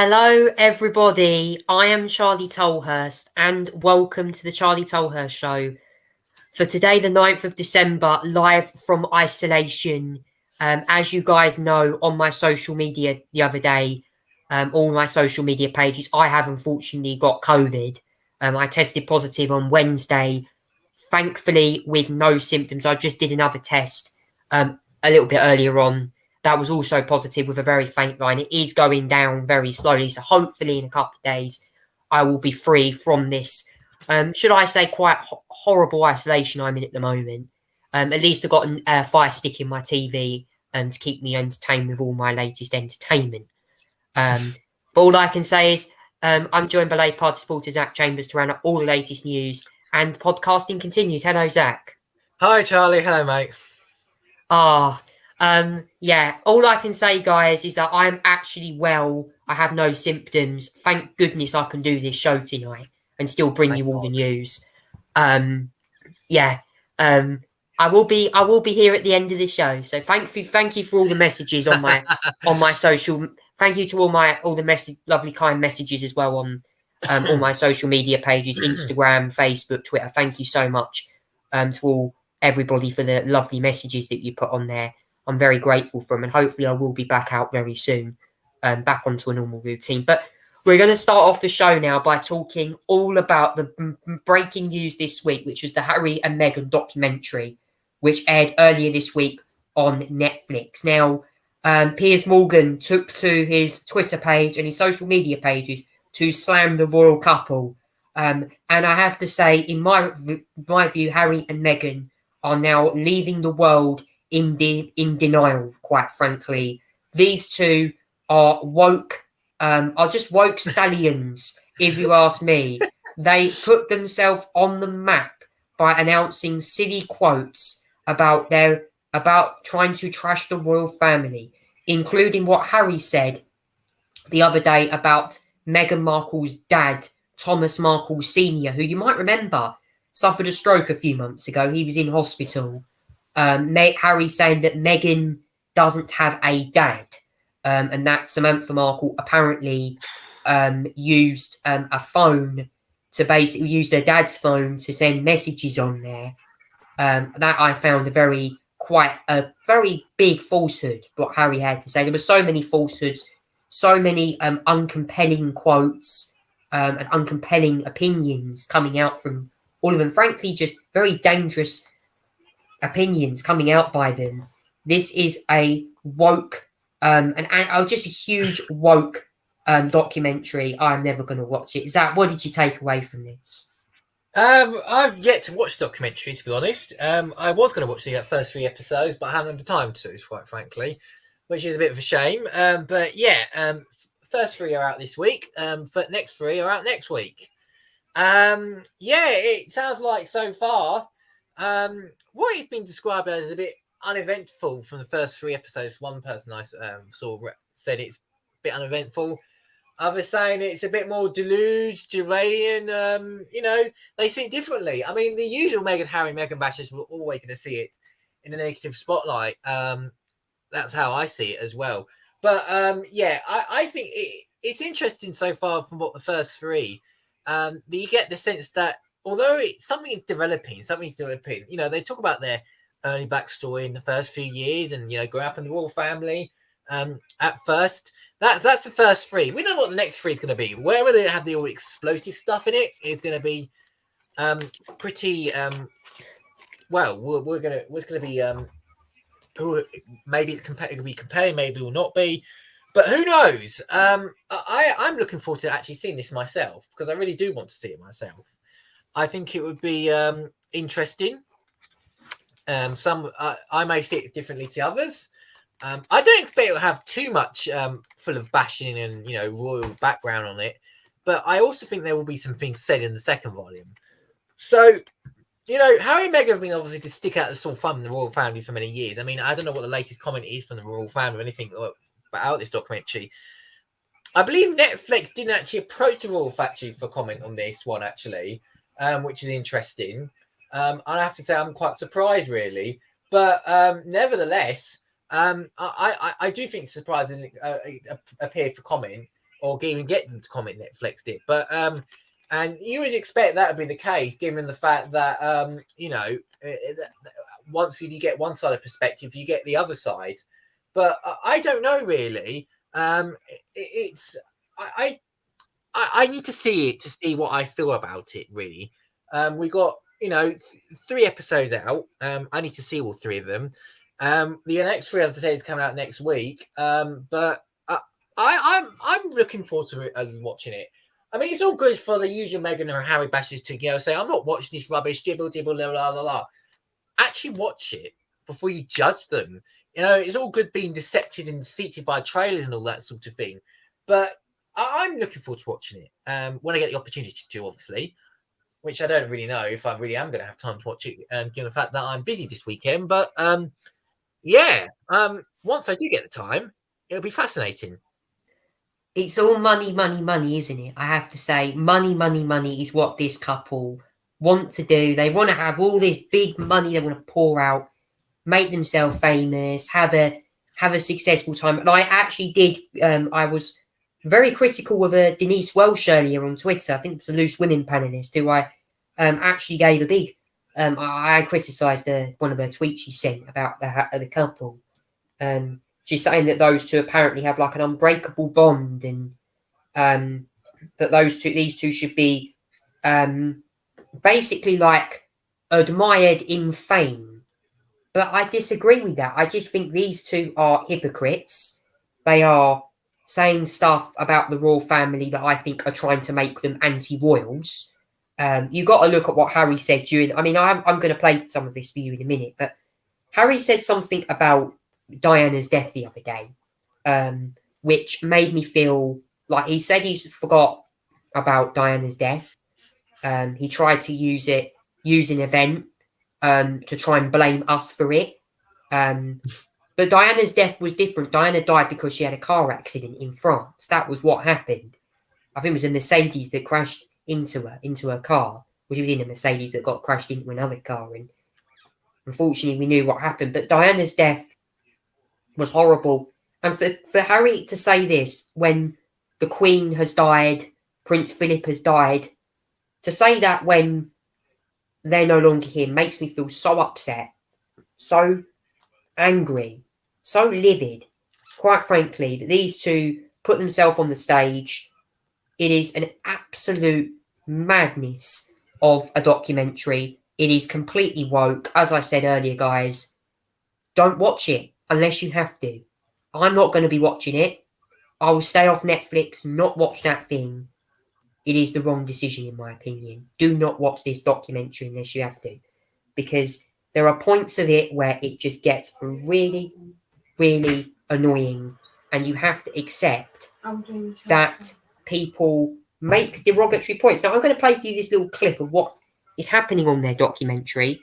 Hello, everybody. I am Charlie Tolhurst, and welcome to the Charlie Tolhurst Show for today, the 9th of December, live from isolation. As you guys know, on my social media the other day, all my social media pages, I have unfortunately got COVID. I tested positive on Wednesday, thankfully with no symptoms. I just did another test a little bit earlier on. That was also positive with a very faint line. It is going down very slowly. So hopefully in a couple of days, I will be free from this, should I say, quite horrible isolation I'm in at the moment. At least I've got a fire stick in my TV to keep me entertained with all my latest entertainment. But all I can say is I'm joined by late party supporter Zach Chambers to round up all the latest news, and podcasting continues. Hello, Zach. Hi, Charlie. Hello, mate. Yeah, all I can say, guys, is that I'm actually well. I have no symptoms. Thank goodness I can do this show tonight and still bring Thank you all God. the news. Yeah. I will be here at the end of the show. So thank you for all the messages on my social. Thank you to all the lovely kind messages as well on all my social media pages, Instagram, Facebook, Twitter. Thank you so much to everybody for the lovely messages that you put on there. I'm very grateful for them, and hopefully I will be back out very soon, back onto a normal routine. But we're going to start off the show now by talking all about the breaking news this week, which was the Harry and Meghan documentary, which aired earlier this week on Netflix. Now, Piers Morgan took to his Twitter page and his social media pages to slam the royal couple. And I have to say, in my view, Harry and Meghan are now leaving the world in denial, quite frankly. These two are just woke stallions, if you ask me. They put themselves on the map by announcing silly quotes about trying to trash the royal family, including what Harry said the other day about Meghan Markle's dad, Thomas Markle Sr., who you might remember suffered a stroke a few months ago. He was in hospital. Harry saying that Meghan doesn't have a dad, and that Samantha Markle apparently used a phone to basically use their dad's phone to send messages on there. That I found quite a very big falsehood, what Harry had to say. There were so many falsehoods, so many uncompelling quotes and uncompelling opinions coming out from all of them. Frankly, just very dangerous opinions coming out by them. This is a woke, just a huge woke documentary. I'm never going to watch it. Zach, what did you take away from this? I've yet to watch the documentary, to be honest. I was going to watch the first 3 episodes, but I haven't had the time to, quite frankly, which is a bit of a shame. But yeah, first 3 are out this week. But next 3 are out next week. Yeah, it sounds like so far what it's been described as a bit uneventful from the first 3 episodes. One person I saw said it's a bit uneventful. Others saying it's a bit more deluged, Duranian. They see it differently. I mean, the usual Harry, Meghan bashers were always going to see it in a negative spotlight. That's how I see it as well. But yeah, I think it's interesting so far from what the first 3. You get the sense that although something is developing, they talk about their early backstory in the first few years and, growing up in the royal family at first. That's the first 3. We know what the next 3 is going to be. Wherever they have the all explosive stuff in it is going to be pretty well. We're going to be maybe it will be comparing, maybe it will not be, but who knows? I'm looking forward to actually seeing this myself because I really do want to see it myself. I think it would be interesting. I may see it differently to others. I don't expect it will have too much full of bashing and royal background on it, but I also think there will be some things said in the second volume. So, Harry and Meghan have been obviously to stick out the sore thumb in the royal family for many years. I mean, I don't know what the latest comment is from the royal family or anything about this documentary. I believe Netflix didn't actually approach the royal family for comment on this one, actually, which is interesting. I have to say I'm quite surprised, really, but nevertheless. I do think it's surprising it appeared for comment. or even get them to comment Netflix did. But and you would expect that would be the case, given the fact that once you get one side of perspective, you get the other side. But I don't know really. It's I need to see it to see what I feel about it. Really, we got 3 episodes out. I need to see all 3 of them. The next 3, as I say, is coming out next week. But I'm looking forward to watching it. I mean, it's all good for the usual Meghan or Harry bashes to say, I'm not watching this rubbish, dibble dibble, la la la la. Actually, watch it before you judge them. It's all good being decepted and deceived by trailers and all that sort of thing. But I'm looking forward to watching it when I get the opportunity to, obviously, which I don't really know if I really am going to have time to watch it, given the fact that I'm busy this weekend. But once I do get the time, it'll be fascinating. It's all money, money, money, isn't it? I have to say, money, money, money is what this couple want to do. They want to have all this big money they want to pour out, make themselves famous, have a successful time. And I actually did. I was very critical of Denise Welsh earlier on Twitter. I think it was a Loose Women panelist who I actually gave a big. I criticised one of her tweets she sent about the couple. She's saying that those two apparently have like an unbreakable bond, and that these two should be basically like admired in fame. But I disagree with that. I just think these two are hypocrites. They are saying stuff about the royal family that I think are trying to make them anti-royals. You got to look at what Harry said during. I mean, I'm going to play some of this for you in a minute, but Harry said something about Diana's death the other day, which made me feel like he said he's forgot about Diana's death. He tried to use an event to try and blame us for it. But Diana's death was different. Diana died because she had a car accident in France. That was what happened. I think it was a Mercedes that crashed into her car. Well, she was in a Mercedes that got crashed into another car. And unfortunately, we knew what happened. But Diana's death was horrible. And for Harry to say this when the Queen has died, Prince Philip has died, to say that when they're no longer here makes me feel so upset, so angry, so livid, quite frankly, that these two put themselves on the stage. It is an absolute madness of a documentary. It is completely woke. As I said earlier, guys, don't watch it unless you have to. I'm not going to be watching it. I will stay off Netflix, not watch that thing. It is the wrong decision, in my opinion. Do not watch this documentary unless you have to, because there are points of it where it just gets really, really annoying, and you have to accept that people make derogatory points. Now, I'm going to play for you this little clip of what is happening on their documentary,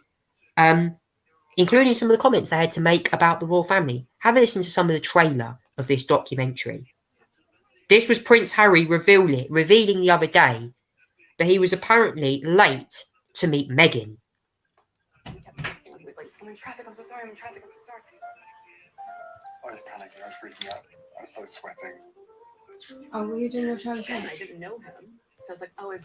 including some of the comments they had to make about the royal family. Have a listen to some of the trailer of this documentary. This was Prince Harry revealing the other day that he was apparently late to meet Meghan. He was like, I'm in traffic, I'm so sorry. I was panicking, I was freaking out. I started sweating. Oh, were you doing your show? I didn't know him. So I was like, oh,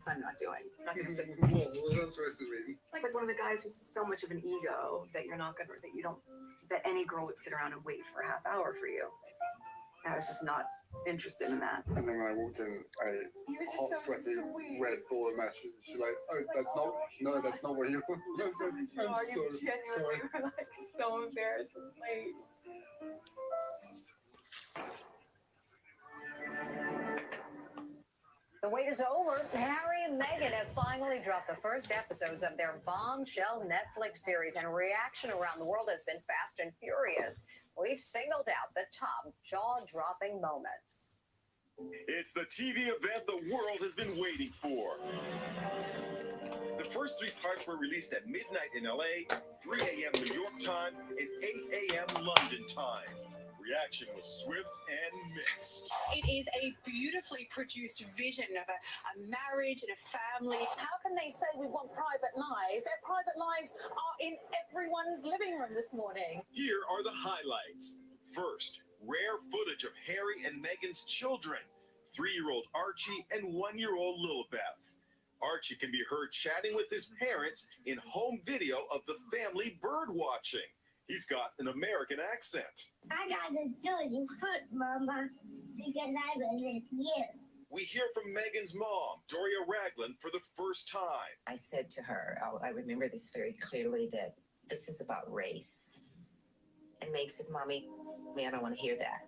I'm not doing. I'm not gonna sit. What was that supposed to mean? Like one of the guys with so much of an ego that that any girl would sit around and wait for a half hour for you. I was just not interested in that. And then when I walked in, He was hot, just so sweaty, sweet. red ball of message. She's like, oh, that's not what you want. I'm so sorry. genuinely were like so embarrassed and late. The wait is over. Harry and Meghan have finally dropped the first episodes of their bombshell Netflix series, and reaction around the world has been fast and furious. We've singled out the top jaw-dropping moments. It's the TV event the world has been waiting for. The first 3 parts were released at midnight in LA, 3 a.m. New York time, and 8 a.m. London time. Reaction was swift and mixed. It is a beautifully produced vision of a marriage and a family. How can they say we want private lives? Their private lives are in everyone's living room this morning. Here are the highlights. First, rare footage of Harry and Meghan's children, 3-year-old Archie and 1-year-old Lilibeth. Archie can be heard chatting with his parents in home video of the family bird watching. He's got an American accent. I got to join his foot, Mama, because I was with you. We hear from Meghan's mom, Doria Ragland, for the first time. I said to her, I remember this very clearly, that this is about race. And Meg said, Mommy, I don't want to hear that.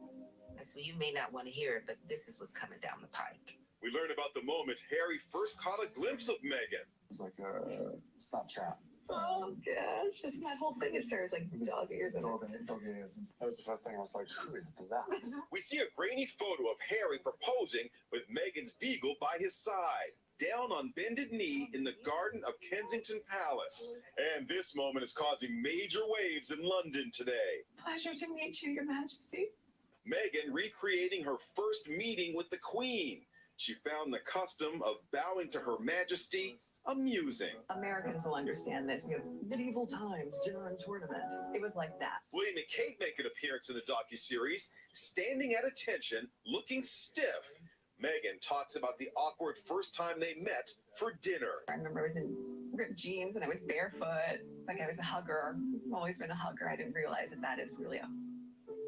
I said, well, you may not want to hear it, but this is what's coming down the pike. We learn about the moment Harry first caught a glimpse of Meghan. It was like a Snapchat. Oh gosh, just that whole thing. It starts like dog ears and Dog ears. And that was the first thing I was like, who is that? We see a grainy photo of Harry proposing with Meghan's beagle by his side, down on bended knee in the garden of Kensington Palace. And this moment is causing major waves in London today. Pleasure to meet you, Your Majesty. Meghan recreating her first meeting with the Queen. She found the custom of bowing to Her Majesty amusing. Americans will understand this. Medieval times, dinner and tournament. It was like that. William and Kate make an appearance in the docuseries, standing at attention, looking stiff. Meghan talks about the awkward first time they met for dinner. I remember I was in ripped jeans and I was barefoot. Like I was a hugger. I've always been a hugger. I didn't realize that is really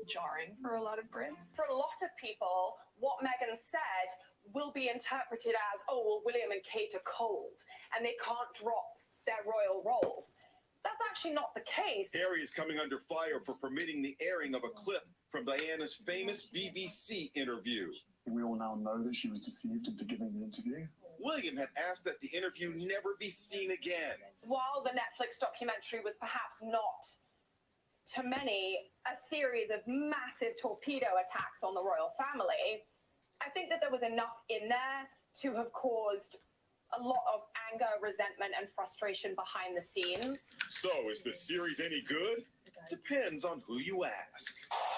jarring for a lot of Brits. For a lot of people, what Meghan said will be interpreted as, oh, well, William and Kate are cold and they can't drop their royal roles. That's actually not the case. Harry is coming under fire for permitting the airing of a clip from Diana's famous BBC interview. We all now know that she was deceived into giving the interview. William had asked that the interview never be seen again. While the Netflix documentary was perhaps not, to many, a series of massive torpedo attacks on the royal family, I think that there was enough in there to have caused a lot of anger, resentment, and frustration behind the scenes. So, is the series any good? Depends on who you ask.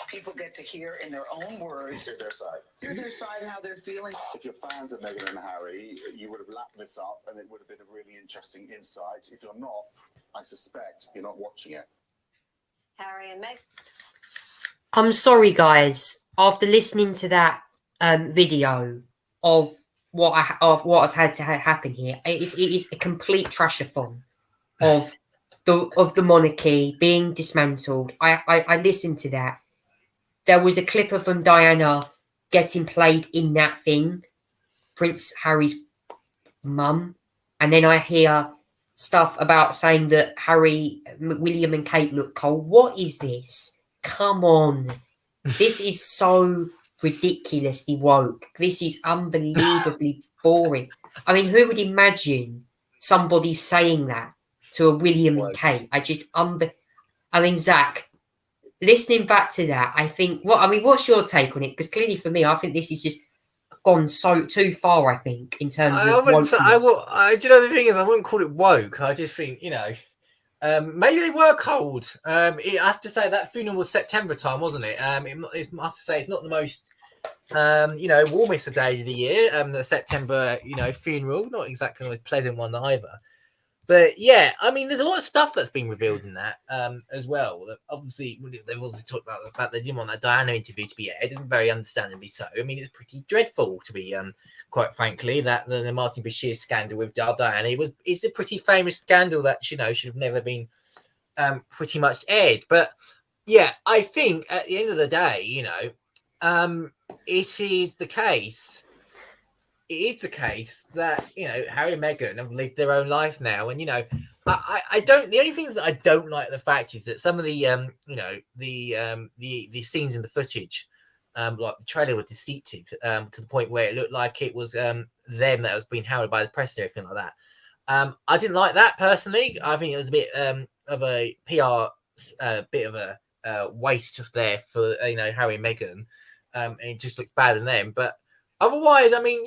People get to hear in their own words. Hear their side. Hear their side, how they're feeling. If you're fans of Meghan and Harry, you would have lapped this up and it would have been a really interesting insight. If you're not, I suspect you're not watching it. Harry and Meg. I'm sorry, guys. After listening to that video of what has had to happen here, it is a complete trashathon of the monarchy being dismantled. I listened to that. There was a clip of Diana getting played in that thing, Prince Harry's mum, and then I hear stuff about saying that William and Kate look cold. What is this? Come on. This is so ridiculously woke. This is unbelievably boring. I mean, who would imagine somebody saying that to a William and Kate? I mean, Zach, listening back to that, I think, what's your take on it? Because clearly for me, I think this is just gone so too far, I think, in terms of wokeness. Do you know the thing is, I wouldn't call it woke. I just think, maybe they were cold. I have to say that funeral was September time, wasn't it? I have to say it's not the most, warmest of days of the year. The September, funeral, not exactly the most pleasant one either. But yeah, I mean, there's a lot of stuff that's been revealed in that as well. Obviously, they've also talked about the fact they didn't want that Diana interview to be aired, and very understandably so. I mean, it's pretty dreadful, to be quite frankly, that the Martin Bashir scandal with Diana. It's a pretty famous scandal that should have never been pretty much aired. But yeah, I think at the end of the day, it is the case. It is the case that Harry and Meghan have lived their own life now, and I don't. The only things that I don't like the fact is that some of the the scenes in the footage, like the trailer, were deceptive to the point where it looked like it was them that was being heralded by the press and everything like that. I didn't like that personally. I think it was a bit of a PR, bit of a waste there for Harry and Meghan, and it just looks bad on them, but. Otherwise, I mean,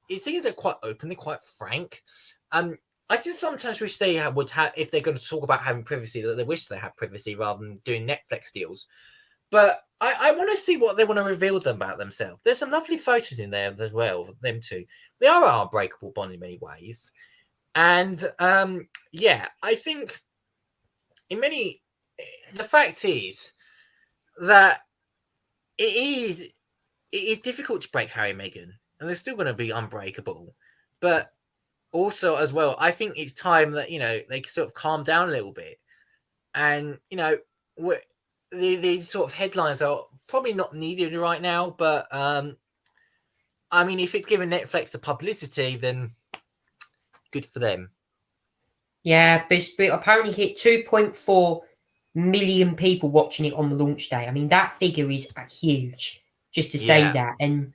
it seems they're quite open, they're quite frank. I just sometimes wish they would have, if they're going to talk about having privacy, that they wish they had privacy rather than doing Netflix deals. But I want to see what they want to reveal about themselves. There's some lovely photos in there as well, them two. They are an unbreakable bond in many ways. And I think the fact is that it is difficult to break Harry and Meghan, and they're still going to be unbreakable. But also, as well, I think it's time that they sort of calm down a little bit, and these sort of headlines are probably not needed right now. But I mean, if it's giving Netflix the publicity, then good for them. Yeah, but apparently hit 2.4 million people watching it on the launch day. I mean, that figure is huge, just to say that. And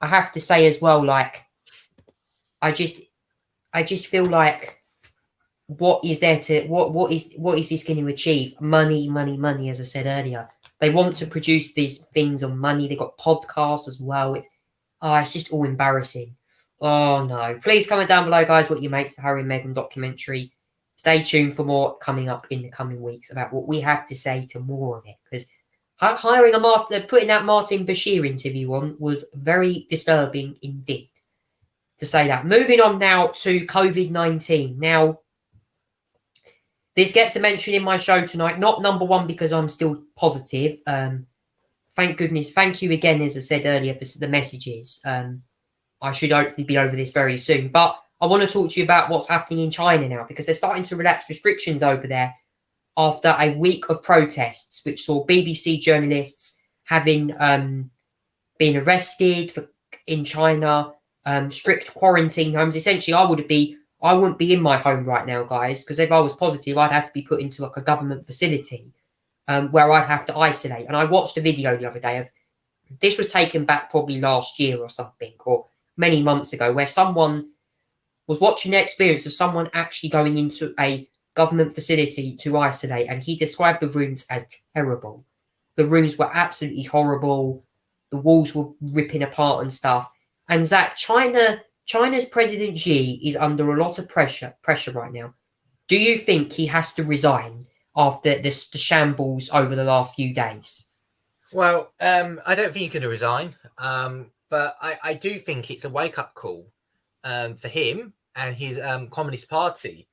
I have to say as well, like, I just feel like, what is there to what is this going to achieve? Money, money, money. As I said earlier, they want to produce these things on money. They got podcasts as well. It's just all embarrassing. Oh no! Please comment down below, guys, what you make of the Harry and Meghan documentary. Stay tuned for more coming up in the coming weeks about what we have to say to more of it, because putting that Martin Bashir interview on was very disturbing indeed, to say that. Moving on now to COVID-19. Now, this gets a mention in my show tonight. Not number one because I'm still positive. Thank goodness. Thank you again, as I said earlier, for the messages. I should hopefully be over this very soon. But I want to talk to you about what's happening in China now, because they're starting to relax restrictions over there after a week of protests, which saw BBC journalists having been arrested in China, strict quarantine homes. Essentially, I wouldn't be in my home right now, guys, because if I was positive, I'd have to be put into like a government facility where I'd have to isolate. And I watched a video the other day of, this was taken back probably last year or something, or many months ago, where someone was watching the experience of someone actually going into a government facility to isolate, and he described the rooms as terrible. The rooms were absolutely horrible. The walls were ripping apart and stuff. And Zach, China's President Xi is under a lot of pressure right now. Do you think he has to resign after the shambles over the last few days? Well, I don't think he's going to resign, but I do think it's a wake-up call for him and his Communist Party,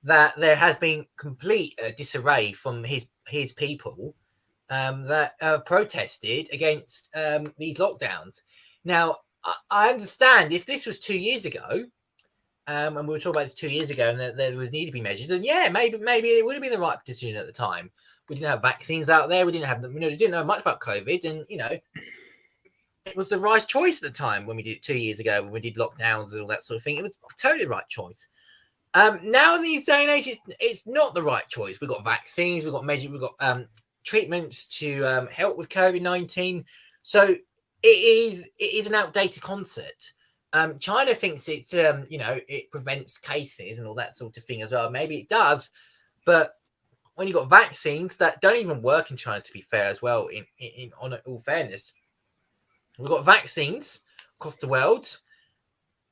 that there has been complete disarray from his people that protested against these lockdowns. Now, I understand if this was 2 years ago, and we were talking about this 2 years ago, and there was need to be measured, then yeah, maybe it would have been the right decision at the time. We didn't have vaccines out there. We didn't have, we didn't know much about COVID, and it was the right choice at the time when we did it 2 years ago, when we did lockdowns and all that sort of thing. It was totally the right choice. Now in these day and age, it's not the right choice. We've got vaccines, we've got measures, we've got treatments to help with COVID-19. So it is an outdated concept. China thinks it prevents cases and all that sort of thing as well. Maybe it does, but when you've got vaccines that don't even work in China, to be fair as well, in all fairness, we've got vaccines across the world.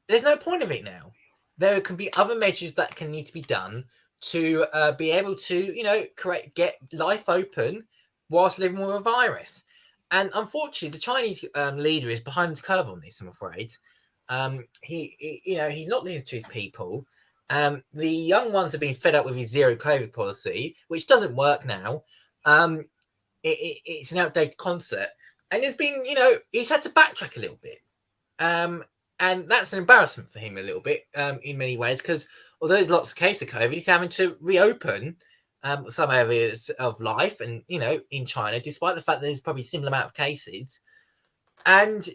There's no point of it now. There can be other measures that can need to be done to be able to, get life open whilst living with a virus. And unfortunately, the Chinese leader is behind the curve on this, I'm afraid. He's not listening to his people. The young ones have been fed up with his zero COVID policy, which doesn't work now. It's an outdated concept. And there's been, he's had to backtrack a little bit. And that's an embarrassment for him a little bit in many ways, because although there's lots of cases of COVID, he's having to reopen some areas of life and, in China, despite the fact that there's probably a similar amount of cases. And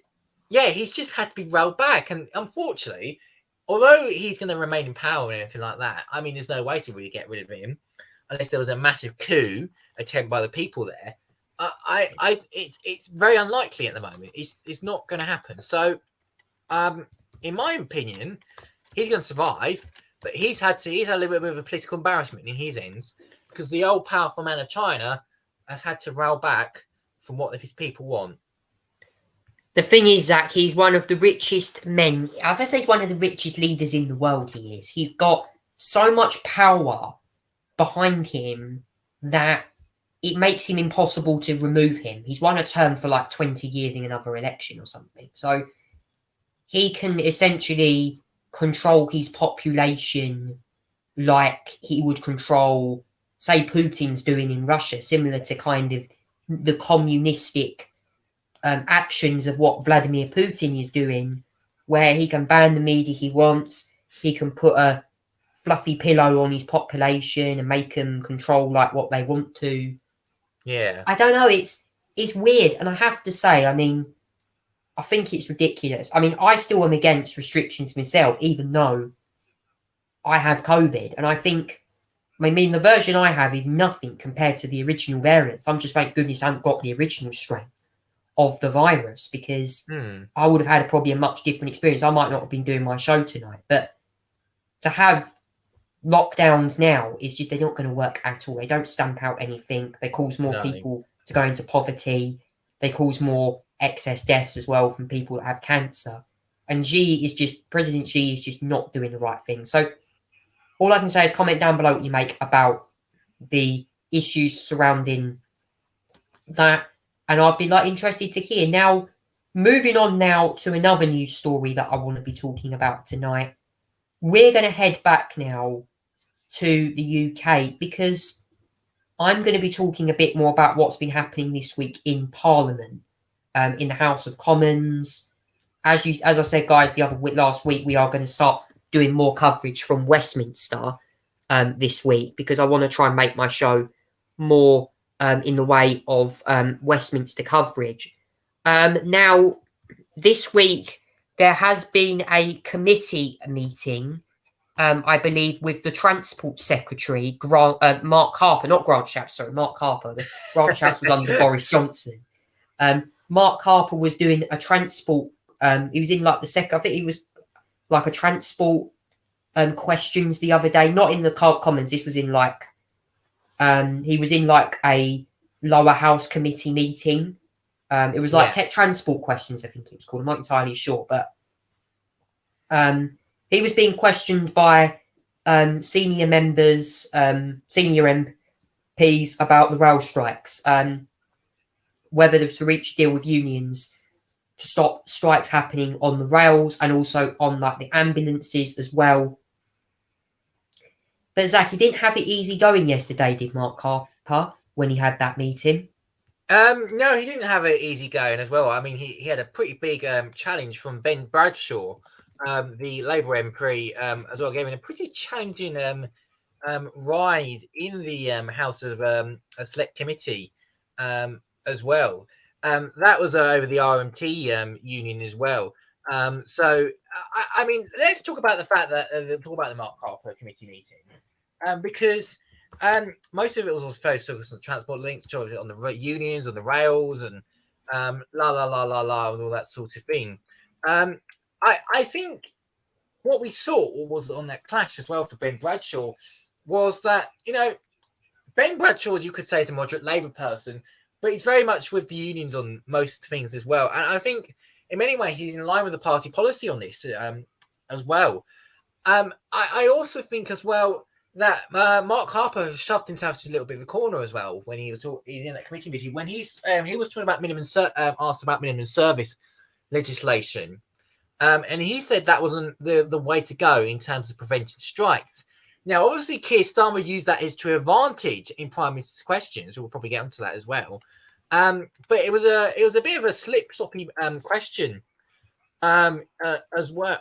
yeah, he's just had to be rolled back. And unfortunately, although he's going to remain in power and everything like that, I mean, there's no way to really get rid of him unless there was a massive coup attempt by the people there. It's very unlikely at the moment. It's not going to happen. So, in my opinion, he's going to survive, but he's had a little bit of a political embarrassment in his ends, because the old powerful man of China has had to roll back from what his people want. The thing is, Zach, he's one of the richest men. I'd say he's one of the richest leaders in the world. He is. He's got so much power behind him that it makes him impossible to remove him. He's won a term for like 20 years in another election or something. So he can essentially control his population like he would control, say, Putin's doing in Russia, similar to kind of the communistic actions of what Vladimir Putin is doing, where he can ban the media he wants, he can put a fluffy pillow on his population and make them control like what they want to. Yeah. I don't know. It's weird, and I have to say, I mean, I think it's ridiculous. I mean, I still am against restrictions myself, even though I have COVID, and I think, I mean, the version I have is nothing compared to the original variants. I'm just thank goodness I haven't got the original strain of the virus, because I would have had probably a much different experience. I might not have been doing my show tonight, but to have lockdowns now is just, they're not going to work at all. They don't stamp out anything. They cause more people to go into poverty. They cause more excess deaths as well from people that have cancer. And President Xi is just not doing the right thing. So all I can say is comment down below what you make about the issues surrounding that. And I'd be interested to hear. Now, moving on now to another news story that I want to be talking about tonight. We're going to head back now to the UK, because I'm going to be talking a bit more about what's been happening this week in Parliament, in the House of Commons. As I said, guys, last week, we are going to start doing more coverage from Westminster this week, because I want to try and make my show more in the way of Westminster coverage. Now, this week, there has been a committee meeting, I believe, with the Transport Secretary, Mark Harper, not Grant Shapps, sorry, Mark Harper. Grant Shapps was under Boris Johnson. Mark Harper was doing a transport, he was in I think he was a transport questions the other day, not in the Commons, this was in he was in a lower house committee meeting. It was tech transport questions, I think it was called. I'm not entirely sure, but he was being questioned by senior members, senior MPs about the rail strikes, whether to reach a deal with unions to stop strikes happening on the rails and also on the ambulances as well. But Zach, he didn't have it easy going yesterday, did Mark Harper, when he had that meeting? No, he didn't have it easy going as well. I mean, he had a pretty big challenge from Ben Bradshaw, the Labour MP, as well, gave him a pretty challenging ride in the House of a Select Committee as well. That was over the RMT union as well. So, I mean, let's talk about the fact that talk about the Mark Harper committee meeting, because most of it was focused on transport links, on the unions, on the rails, and la la la la la, and all that sort of thing. I think what we saw was on that clash as well for Ben Bradshaw was that, Ben Bradshaw, you could say, is a moderate Labour person, but he's very much with the unions on most things as well. And I think in many ways he's in line with the party policy on this as well. I also think as well that Mark Harper shoved himself to a little bit of a corner as well when he was in that committee meeting, when he was talking about asked about minimum service legislation. And he said that wasn't the way to go in terms of preventing strikes. Now, obviously, Keir Starmer used that as to advantage in Prime Minister's questions. We'll probably get onto that as well. But it was a bit of a slip-sloppy question as well.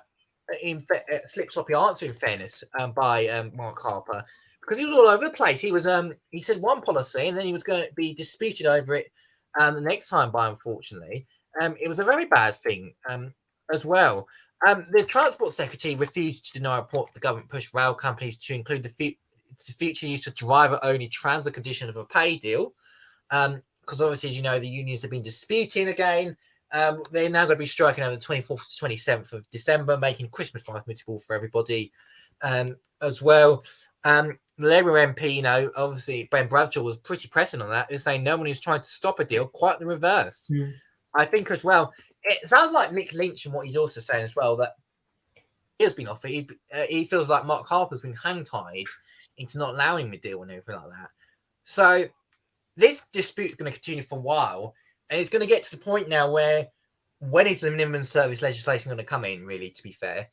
Slip-sloppy answer, in fairness, by Mark Harper, because he was all over the place. He said one policy, and then he was going to be disputed over it the next time by, unfortunately. It was a very bad thing as well. The Transport Secretary refused to deny a report that the government pushed rail companies to include the future use of driver-only trams, the condition of a pay deal. Because obviously, as you know, the unions have been disputing again. They're now going to be striking over the 24th to 27th of December, making Christmas life miserable for everybody as well. The Labour MP, obviously, Ben Bradshaw was pretty pressing on that. They're saying no one is trying to stop a deal, quite the reverse. I think as well, it sounds like Nick Lynch and what he's also saying as well, that he has been offered. He feels like Mark Harper's been hang-tied into not allowing him a deal and everything like that. So this dispute is going to continue for a while, and it's going to get to the point now where when is the minimum service legislation going to come in, really, to be fair,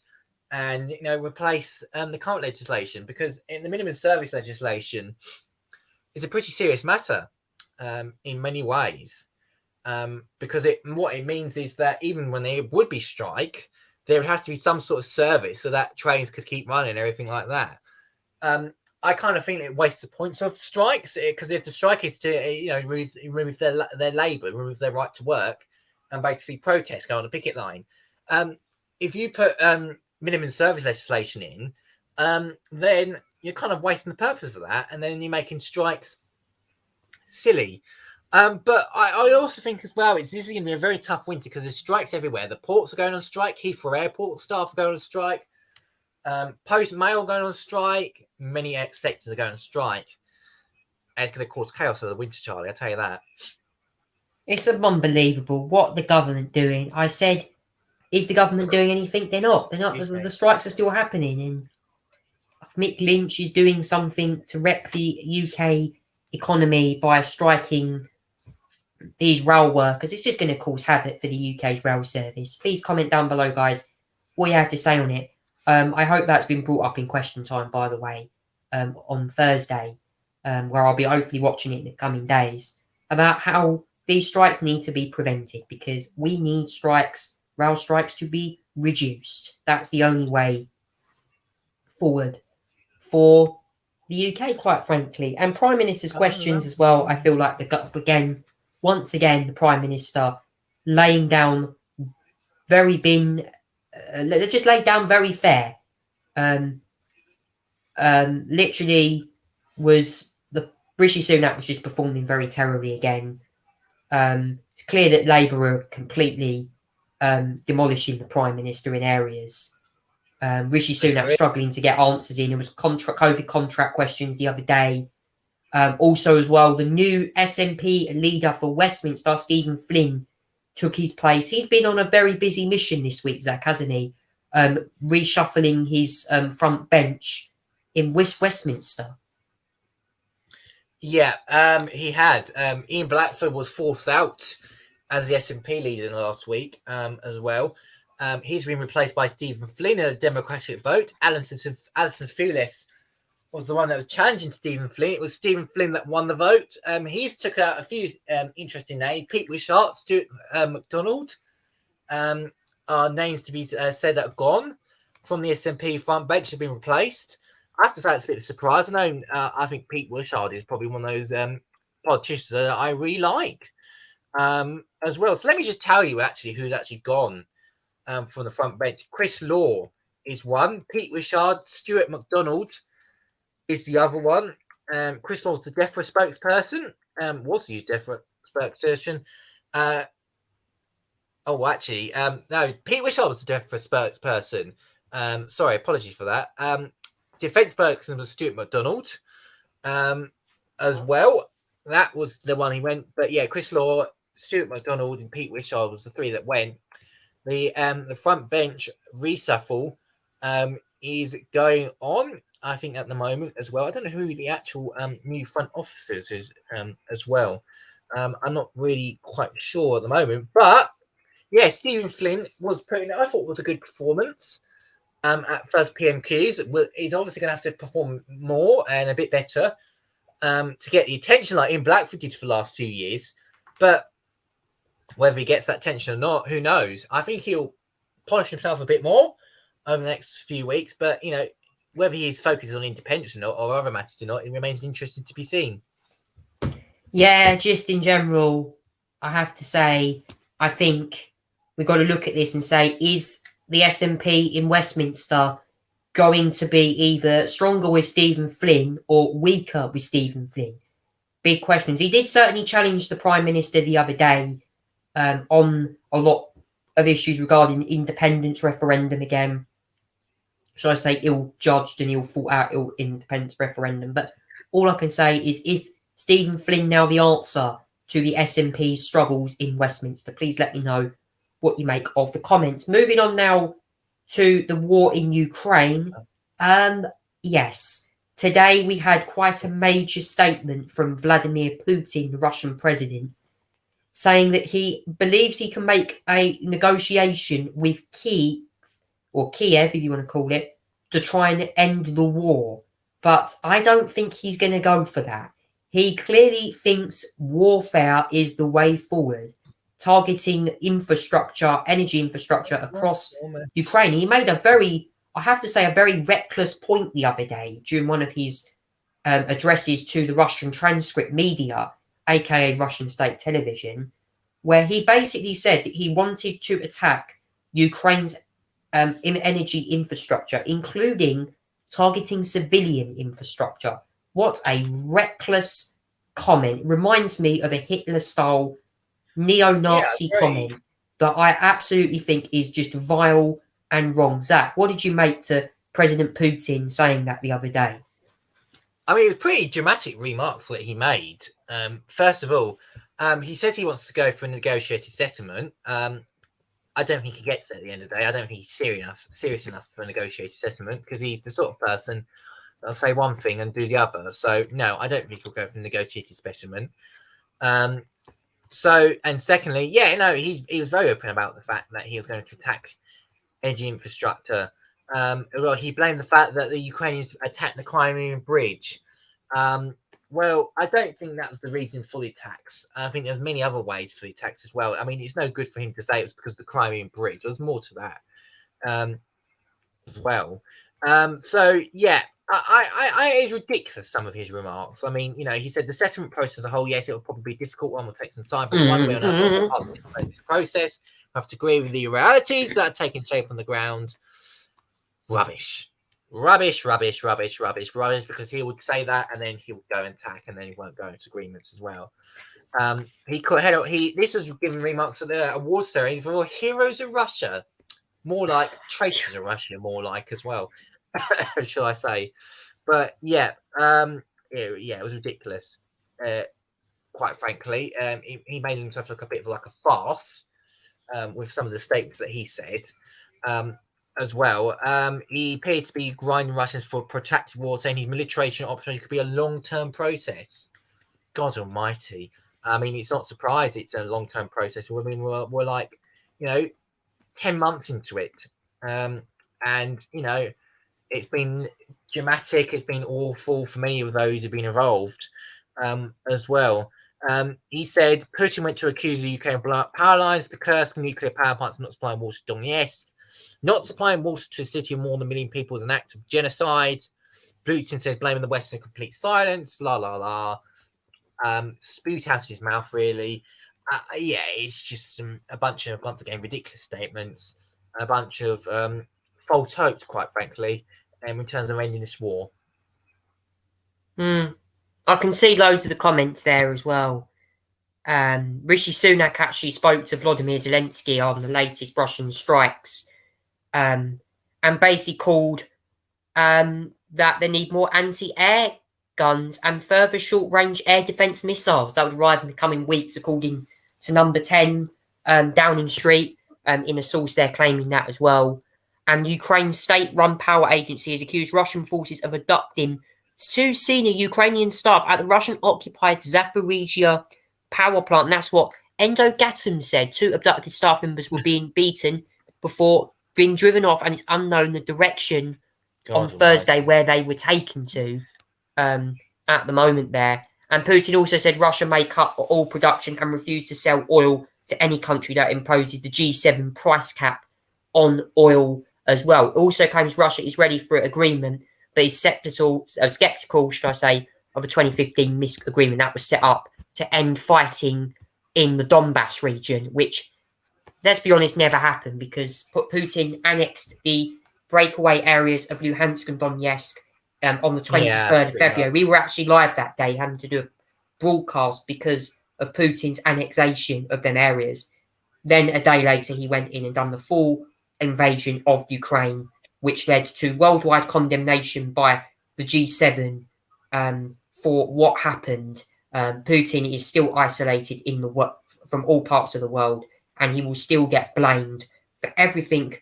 and replace the current legislation, because in the minimum service legislation is a pretty serious matter in many ways. because what it means is that even when there would be strike, there would have to be some sort of service so that trains could keep running and everything like that. I kind of think it wastes the points of strikes, because if the strike is to remove their labour, remove their right to work, and basically protest, go on a picket line. If you put minimum service legislation in, then you're kind of wasting the purpose of that, and then you're making strikes silly. But I also think as well, this is going to be a very tough winter because there's strikes everywhere. The ports are going on strike. Heathrow Airport staff are going on strike. Post Mail going on strike. Many sectors are going on strike. And it's going to cause chaos for the winter, Charlie. I'll tell you that. It's unbelievable what the government doing. I said, is the government doing anything? They're not. They're not. The strikes are still happening, and Mick Lynch is doing something to wreck the UK economy by striking these rail workers. It's just going to cause havoc for the UK's rail service. Please comment down below, guys, what you have to say on it. I hope that's been brought up in question time, by the way, on Thursday, where I'll be hopefully watching it in the coming days, about how these strikes need to be prevented, because we need rail strikes to be reduced. That's the only way forward for the UK, quite frankly. And Prime Minister's questions as well, I feel like once again, the Prime Minister laying down just laid down very fair. Literally was the Rishi Sunak was just performing very terribly again. It's clear that Labour are completely demolishing the Prime Minister in areas. Rishi Sunak struggling to get answers in. It was COVID contract questions the other day. Also, as well, the new SNP leader for Westminster, Stephen Flynn, took his place. He's been on a very busy mission this week, Zach, hasn't he? Reshuffling his front bench in Westminster. Yeah, he had. Ian Blackford was forced out as the SNP leader in the last week as well. He's been replaced by Stephen Flynn in a Democratic vote. Alison Fearless was the one that was challenging Stephen Flynn. It was Stephen Flynn that won the vote. He's took out a few interesting names. Pete Wishart, Stuart MacDonald are names to be said that are gone from the SNP front bench, have been replaced. I have to say it's a bit of a surprise. I think Pete Wishart is probably one of those politicians that I really like as well. So let me just tell you actually who's actually gone from the front bench. Chris Law is one. Pete Wishart, Stuart MacDonald is the other one. Chris Law's the DEFRA spokesperson. Was the DEFRA spokesperson. No, Pete Wishart was the DEFRA spokesperson. Sorry, apologies for that. Defence spokesman was Stuart MacDonald as well. That was the one he went. But yeah, Chris Law, Stuart MacDonald, and Pete Wishart was the three that went. The front bench reshuffle is going on, I think, at the moment as well. I don't know who the actual new front officers is as well. I'm not really quite sure at the moment. But yeah, Stephen Flynn was I thought was a good performance at first PMQs. He's obviously going to have to perform more and a bit better to get the attention like Ian Blackford did for the last 2 years. But whether he gets that attention or not, who knows? I think he'll polish himself a bit more over the next few weeks. But, whether he's focused on independence or not, or other matters or not, it remains interesting to be seen. Yeah, just in general, I have to say, I think we've got to look at this and say, is the SNP in Westminster going to be either stronger with Stephen Flynn or weaker with Stephen Flynn? Big questions. He did certainly challenge the Prime Minister the other day on a lot of issues regarding independence referendum again. Should I say ill-judged and ill-thought-out independence referendum? But all I can say is Stephen Flynn now the answer to the SNP's struggles in Westminster? Please let me know what you make of the comments. Moving on now to the war in Ukraine. Yes, today we had quite a major statement from Vladimir Putin, the Russian president, saying that he believes he can make a negotiation with Kiev, if you want to call it, to try and end the war. But I don't think he's going to go for that. He clearly thinks warfare is the way forward. targeting infrastructure, energy infrastructure across Ukraine. He made a very, I have to say, a very reckless point the other day during one of his addresses to the Russian transcript media, aka Russian state television, where he basically said that he wanted to attack Ukraine's energy infrastructure, including targeting civilian infrastructure. What a reckless comment. Reminds me of a Hitler-style neo-Nazi comment that I absolutely think is just vile and wrong. Zach, what did you make to President Putin saying that the other day? I mean, it was pretty dramatic remarks that he made. First of all, he says he wants to go for a negotiated settlement. I don't think he gets there at the end of the day. I don't think he's serious enough for a negotiated settlement, because he's the sort of person that'll say one thing and do the other. So no, I don't think he'll go for a negotiated settlement. So, and secondly, yeah, no, he was very open about the fact that he was going to attack energy infrastructure. Well, he blamed the fact that the Ukrainians attacked the Crimean Bridge. Well, I don't think that was the reason for the attacks. I think there's many other ways for the attacks as well. I mean, it's no good for him to say it was because of the Crimean Bridge. There's more to that as well. So, yeah, it's ridiculous, some of his remarks. I mean, you know, he said the settlement process as a whole, yes, it will probably be a difficult one, will take some time, but one way or another, this process, we have to agree with the realities that are taking shape on the ground. Rubbish, because he would say that and then he would go and attack, and then he won't go into agreements as well. This was given remarks at the award ceremony for heroes of Russia, more like traitors of Russia, more like as well, shall I say? But yeah, it was ridiculous. Quite frankly, he made himself look a bit like a farce with some of the statements that he said. As well, he appeared to be grinding Russians for protracted war, saying his militarization option could be a long-term process. God Almighty! I mean, it's not surprising it's a long-term process. I mean, we're like, 10 months into it, and it's been dramatic. It's been awful for many of those who've been involved, as well. He said Putin went to accuse the UK of power lines, the Kursk nuclear power plants not supplying water to Donetsk. Not supplying water to a city of more than 1 million people is an act of genocide. Putin says blaming the West in complete silence. Spoot out his mouth, really. Yeah, it's just a bunch of, once again, ridiculous statements. A bunch of false hopes, quite frankly, in terms of ending this war. I can see loads of the comments there as well. Rishi Sunak actually spoke to Vladimir Zelensky on the latest Russian strikes. And basically called that they need more anti-air guns and further short-range air defence missiles that would arrive in the coming weeks, according to Number 10 Downing Street, in a source they're claiming that as well. And Ukraine's state-run power agency has accused Russian forces of abducting 2 senior Ukrainian staff at the Russian-occupied Zaporizhia power plant. And that's what Endogatum said. 2 abducted staff members were being beaten before being driven off, and it's unknown the direction on Thursday where they were taken to at the moment there. And Putin also said Russia may cut oil production and refuse to sell oil to any country that imposes the G7 price cap on oil as well. It also claims Russia is ready for an agreement, but is skeptical, should I say, of a 2015 Minsk agreement that was set up to end fighting in the Donbass region, which, let's be honest, never happened, because Putin annexed the breakaway areas of Luhansk and Donetsk on the 23rd of February. We were actually live that day, having to do a broadcast because of Putin's annexation of them areas. Then a day later, he went in and done the full invasion of Ukraine, which led to worldwide condemnation by the G7 for what happened. Putin is still isolated from all parts of the world, and he will still get blamed for everything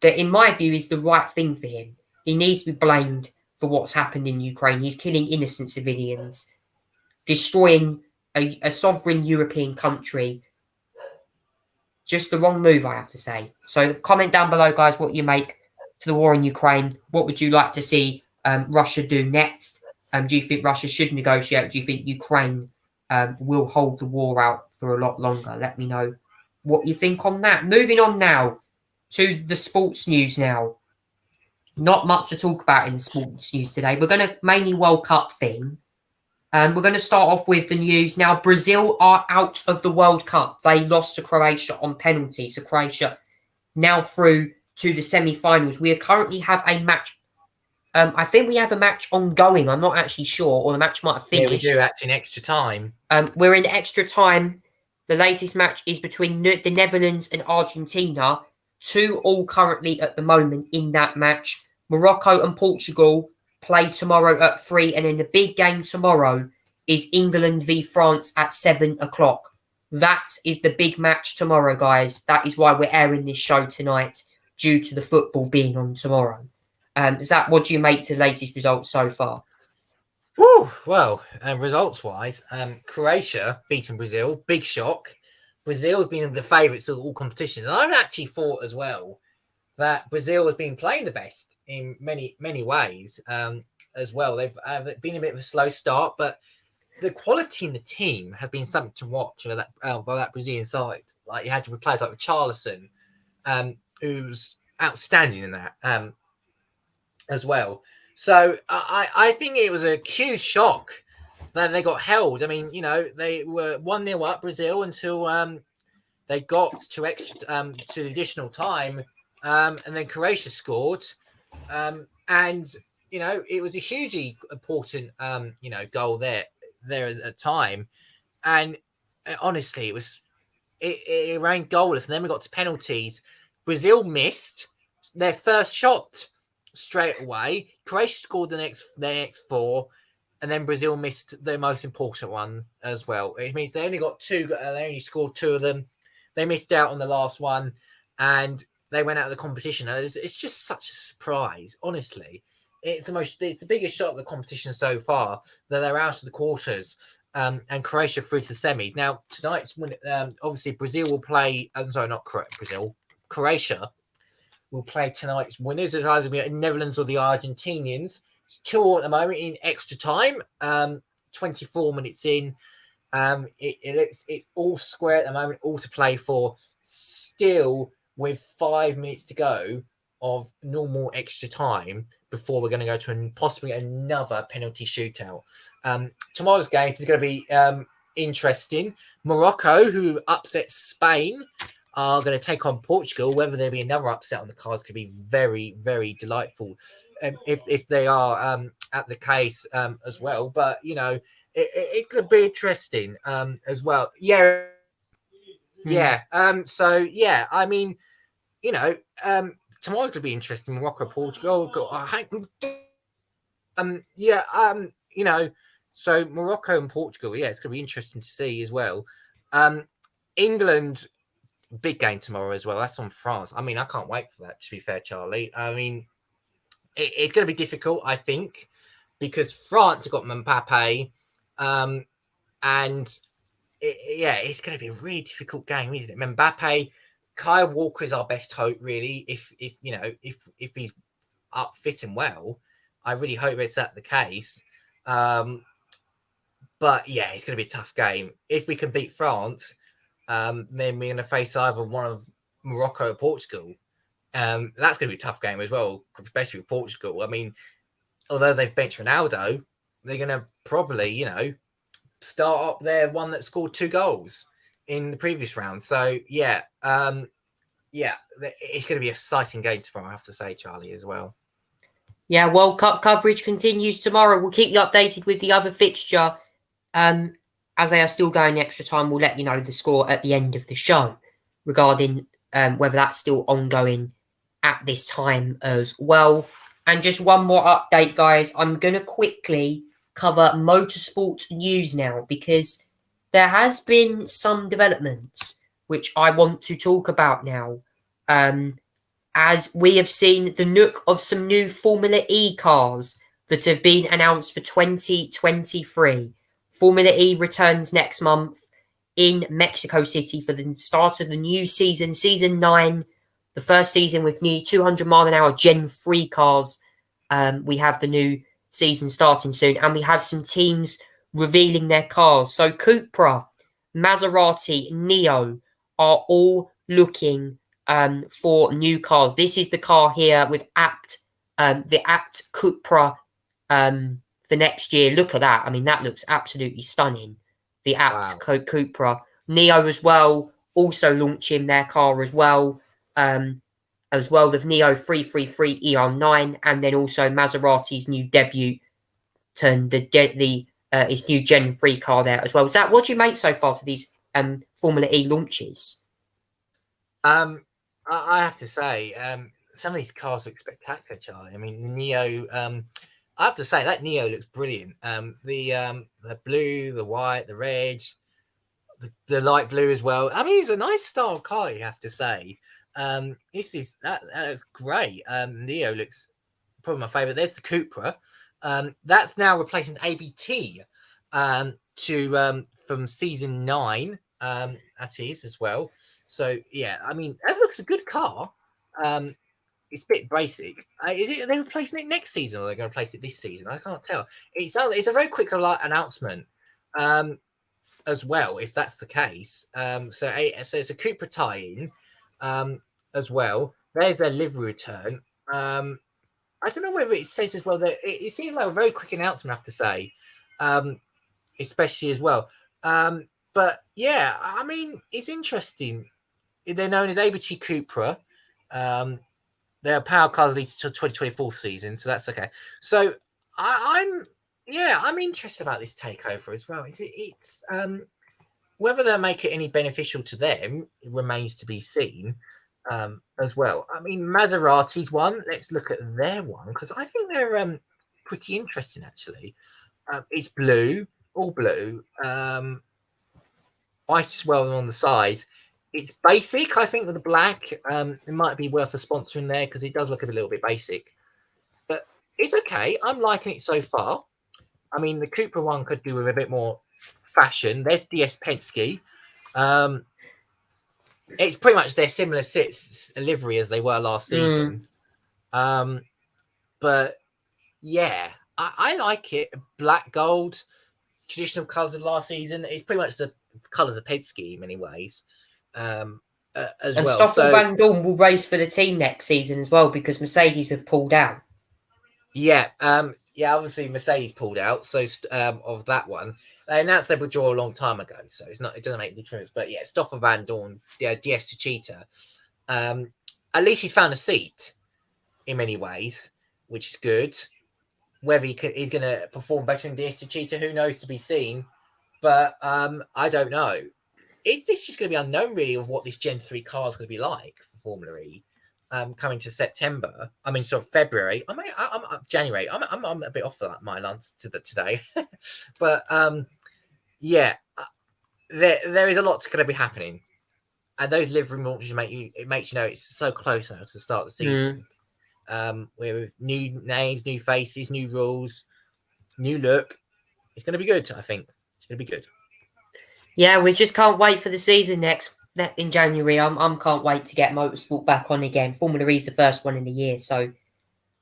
that, in my view, is the right thing for him. He needs to be blamed for what's happened in Ukraine. He's killing innocent civilians, destroying a sovereign European country. Just the wrong move, I have to say. So comment down below, guys, what you make to the war in Ukraine. What would you like to see Russia do next? Do you think Russia should negotiate? Do you think Ukraine will hold the war out for a lot longer? Let me know what you think on that. Moving on now to the sports news now. Not much to talk about in the sports news today. We're going to mainly World Cup theme. We're going to start off with the news. Now, Brazil are out of the World Cup. They lost to Croatia on penalty. So Croatia now through to the semi-finals. We currently have a match. I think we have a match ongoing. I'm not actually sure. Or the match might have finished. Yeah, we do actually in extra time. We're in extra time. The latest match is between the Netherlands and Argentina. 2-2 currently at the moment in that match. Morocco and Portugal play tomorrow at 3. And then the big game tomorrow is England v France at 7 o'clock. That is the big match tomorrow, guys. That is why we're airing this show tonight, due to the football being on tomorrow. Zach, what do you make to the latest results so far? Whew, well, results-wise, Croatia beating Brazil, big shock. Brazil's been the favourites of all competitions. And I've actually thought as well that Brazil has been playing the best in many ways as well. They've been a bit of a slow start, but the quality in the team has been something to watch by that Brazilian side. Like, you had to replace like Richarlison, who's outstanding in that as well. So I think it was a huge shock that they got held. I mean, they were 1-0 up, Brazil, until they got to extra to the additional time, and then Croatia scored, and it was a hugely important goal there at the time, and honestly, it ran goalless, and then we got to penalties. Brazil missed their first shot straight away. Croatia scored the next 4, and then Brazil missed the most important one as well. It means they only got 2, they only scored 2 of them. They missed out on the last one, and they went out of the competition. And it's just such a surprise, honestly. It's the biggest shot of the competition so far, that they're out of the quarters, and Croatia through to the semis. Now, tonight's win, obviously Brazil will play. I'm sorry, not Brazil. Croatia will play tonight's winners. It's either be the Netherlands or the Argentinians. It's 2-2 at the moment in extra time. 24 minutes in. It's all square at the moment, all to play for. Still with 5 minutes to go of normal extra time before we're going to go to possibly another penalty shootout. Tomorrow's game is going to be interesting. Morocco, who upset Spain, are going to take on Portugal. Whether there be another upset on the cards could be very, very delightful if they are at the case as well. But, it could be interesting as well. Yeah. Yeah. So, yeah, I mean, tomorrow's going to be interesting. Morocco, Portugal. So Morocco and Portugal, yeah, it's going to be interesting to see as well. England, big game tomorrow as well. That's on France. I mean, I can't wait for that, to be fair, Charlie. I mean, it's going to be difficult, I think, because France have got Mbappe, and it's going to be a really difficult game, isn't it? Mbappe, Kyle Walker is our best hope, really. If he's up fit and well, I really hope it's that the case. But yeah, it's going to be a tough game. If we can beat France, then we're going to face either one of Morocco or Portugal. That's going to be a tough game as well, especially with Portugal. I mean, although they've benched Ronaldo, they're going to probably, start up their one that scored 2 goals in the previous round. So yeah, it's going to be an exciting game tomorrow, I have to say, Charlie, as well. Yeah, World Cup coverage continues tomorrow. We'll keep you updated with the other fixture. As they are still going extra time, we'll let you know the score at the end of the show regarding whether that's still ongoing at this time as well. And just one more update, guys. I'm going to quickly cover motorsport news now because there has been some developments which I want to talk about now. As we have seen the look of some new Formula E cars that have been announced for 2023. Formula E returns next month in Mexico City for the start of the new season, Season 9, the first season with new 200-mile-an-hour Gen 3 cars. We have the new season starting soon, and we have some teams revealing their cars. So Cupra, Maserati, Neo, are all looking for new cars. This is the car here with the Apt Cupra for next year. Look at that. I mean, that looks absolutely stunning. The Apt Cupra. Neo as well, also launching their car as well. The Neo 333 ER9, and then also Maserati's new debut turn its new Gen 3 car there as well. Zach, what do you make so far to these Formula E launches? I have to say, some of these cars look spectacular, Charlie. I mean, the Neo. I have to say that Neo looks brilliant. The blue, the white, the red, the light blue as well. I mean, it's a nice style car, you have to say. That looks great. Neo looks probably my favorite. There's the Cupra. That's now replacing ABT from season 9. That is as well. So yeah, I mean, that looks a good car. It's a bit basic. Are they replacing it next season, or are they going to replace it this season? I can't tell. It's a very quick announcement as well, if that's the case. So it's a Cupra tie-in as well. There's their livery return. I don't know whether it says as well that it seems like a very quick announcement, I have to say, especially as well. But yeah, I mean, it's interesting. They're known as ABT Cupra. They're power cars at least until 2024 season, so that's okay. So I'm interested about this takeover as well. It's whether they'll make it any beneficial to them, it remains to be seen. As well. I mean, Maserati's one. Let's look at their one, because I think they're pretty interesting actually. It's blue, all blue. White as well on the side. It's basic, I think, with the black. It might be worth a sponsor in there because it does look a little bit basic, but it's okay. I'm liking it so far. I mean, the Cupra one could do with a bit more fashion. There's DS Penske. It's pretty much their similar livery as they were last season. But yeah, I like it. Black, gold, traditional colours of last season. It's pretty much the colours of Penske in many ways. As and well. Stoffel Van Dorn will race for the team next season as well, because Mercedes have pulled out. Yeah, obviously Mercedes pulled out, so of that one. They announced they withdraw a long time ago, so it doesn't make a difference. But yeah, Stoffel Van Dorn, DS Techeetah. At least he's found a seat in many ways, which is good. Whether he's going to perform better in DS Techeetah, who knows, to be seen. But I don't know. This just going to be unknown, really, of what this Gen 3 car is going to be like for Formula E. Coming to September, I mean, sort of February. I'm January. I'm a bit off of my lunch today, but yeah, there is a lot going to be happening, and those livery launches makes you know it's so close now to the start of the season. With new names, new faces, new rules, new look. It's going to be good. I think it's going to be good. Yeah, we just can't wait for the season in January. I'm can't wait to get motorsport back on again. Formula E is the first one in the year, so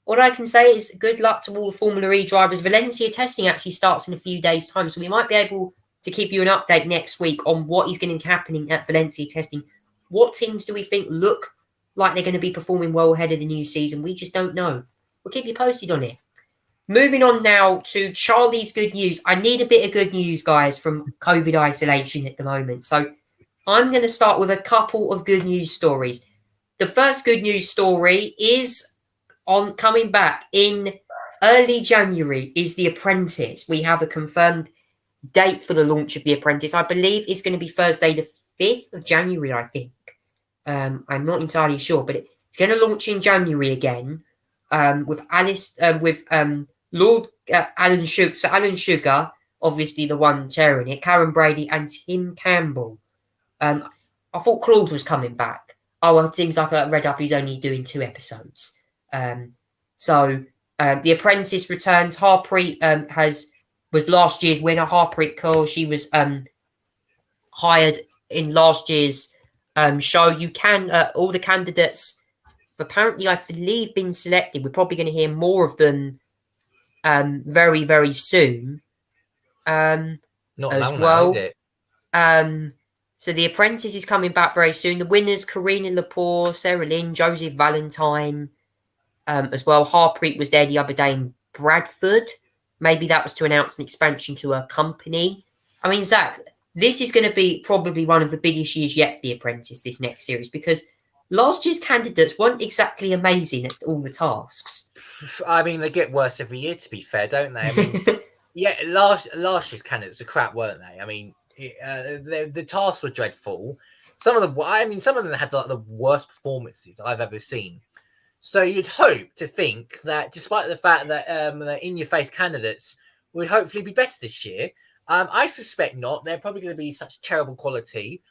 what I can say is good luck to all the Formula E drivers. Valencia testing actually starts in a few days' time, so we might be able to keep you an update next week on what is going to be happening at Valencia testing. What teams do we think look like they're going to be performing well ahead of the new season? We just don't know. We'll keep you posted on it. Moving on now to Charlie's good news. I need a bit of good news, guys, from COVID isolation at the moment. So I'm going to start with a couple of good news stories. The first good news story is on coming back in early January is The Apprentice. We have a confirmed date for the launch of The Apprentice. I believe it's going to be Thursday the 5th of January, I think. I'm not entirely sure, but it's going to launch in January again with Lord Alan Sugar. So Alan Sugar, obviously the one chairing it, Karen Brady and Tim Campbell. I thought Claude was coming back. Oh, well, it seems like I read up he's only doing 2 episodes. So The Apprentice returns. Harpreet was last year's winner. Harpreet Kaur, she was hired in last year's show. You can all the candidates have apparently, I believe, been selected. We're probably going to hear more of them very, very soon. Not as long well. now, is it? So The Apprentice is coming back very soon. The winners, Karina Lepore, Sarah Lynn, Joseph Valentine, as well. Harpreet was there the other day in Bradford. Maybe that was to announce an expansion to her company. I mean, Zach, this is going to be probably one of the biggest years yet for The Apprentice, this next series, because last year's candidates weren't exactly amazing at all the tasks. I mean, they get worse every year, to be fair, don't they? I mean, yeah, last year's candidates are crap, weren't they? I mean, the tasks were dreadful. Some of them had like the worst performances I've ever seen. So you'd hope to think that, despite the fact that the in-your-face candidates would hopefully be better this year, I suspect not. They're probably going to be such terrible quality.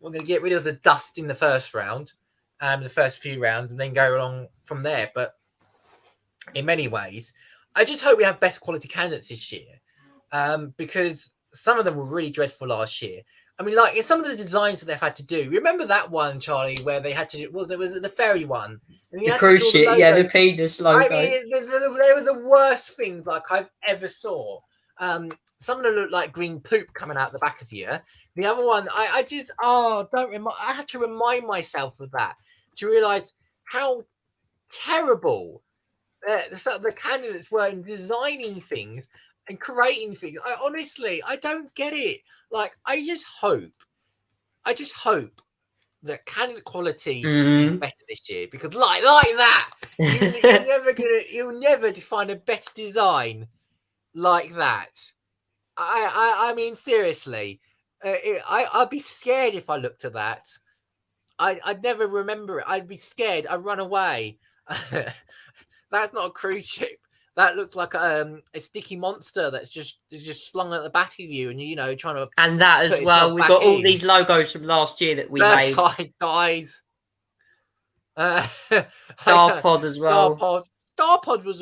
We're going to get rid of the dust in the first round, the first few rounds, and then go along from there. But in many ways, I just hope we have better quality candidates this year, because some of them were really dreadful last year. I mean, like, some of the designs that they've had to do. Remember that one, Charlie, where they had to was it the ferry one? And the cruise ship, the penis logo. I mean, there was the worst things like I've ever saw. Some of them look like green poop coming out the back of you. The other one, I had to remind myself of that to realise how terrible the candidates were in designing things and creating things. I don't get it. Like, I just hope that candidate quality is better this year, because like that, you'll never find a better design like that. I mean, seriously, I'd be scared if I looked at that. I'd never remember it. I'd be scared. I'd run away. That's not a cruise ship. That looks like a sticky monster that's just slung at the back of you, and trying to. And that as well, we got all these logos from last year that we made. Right, guys. Starpod as well. Starpod was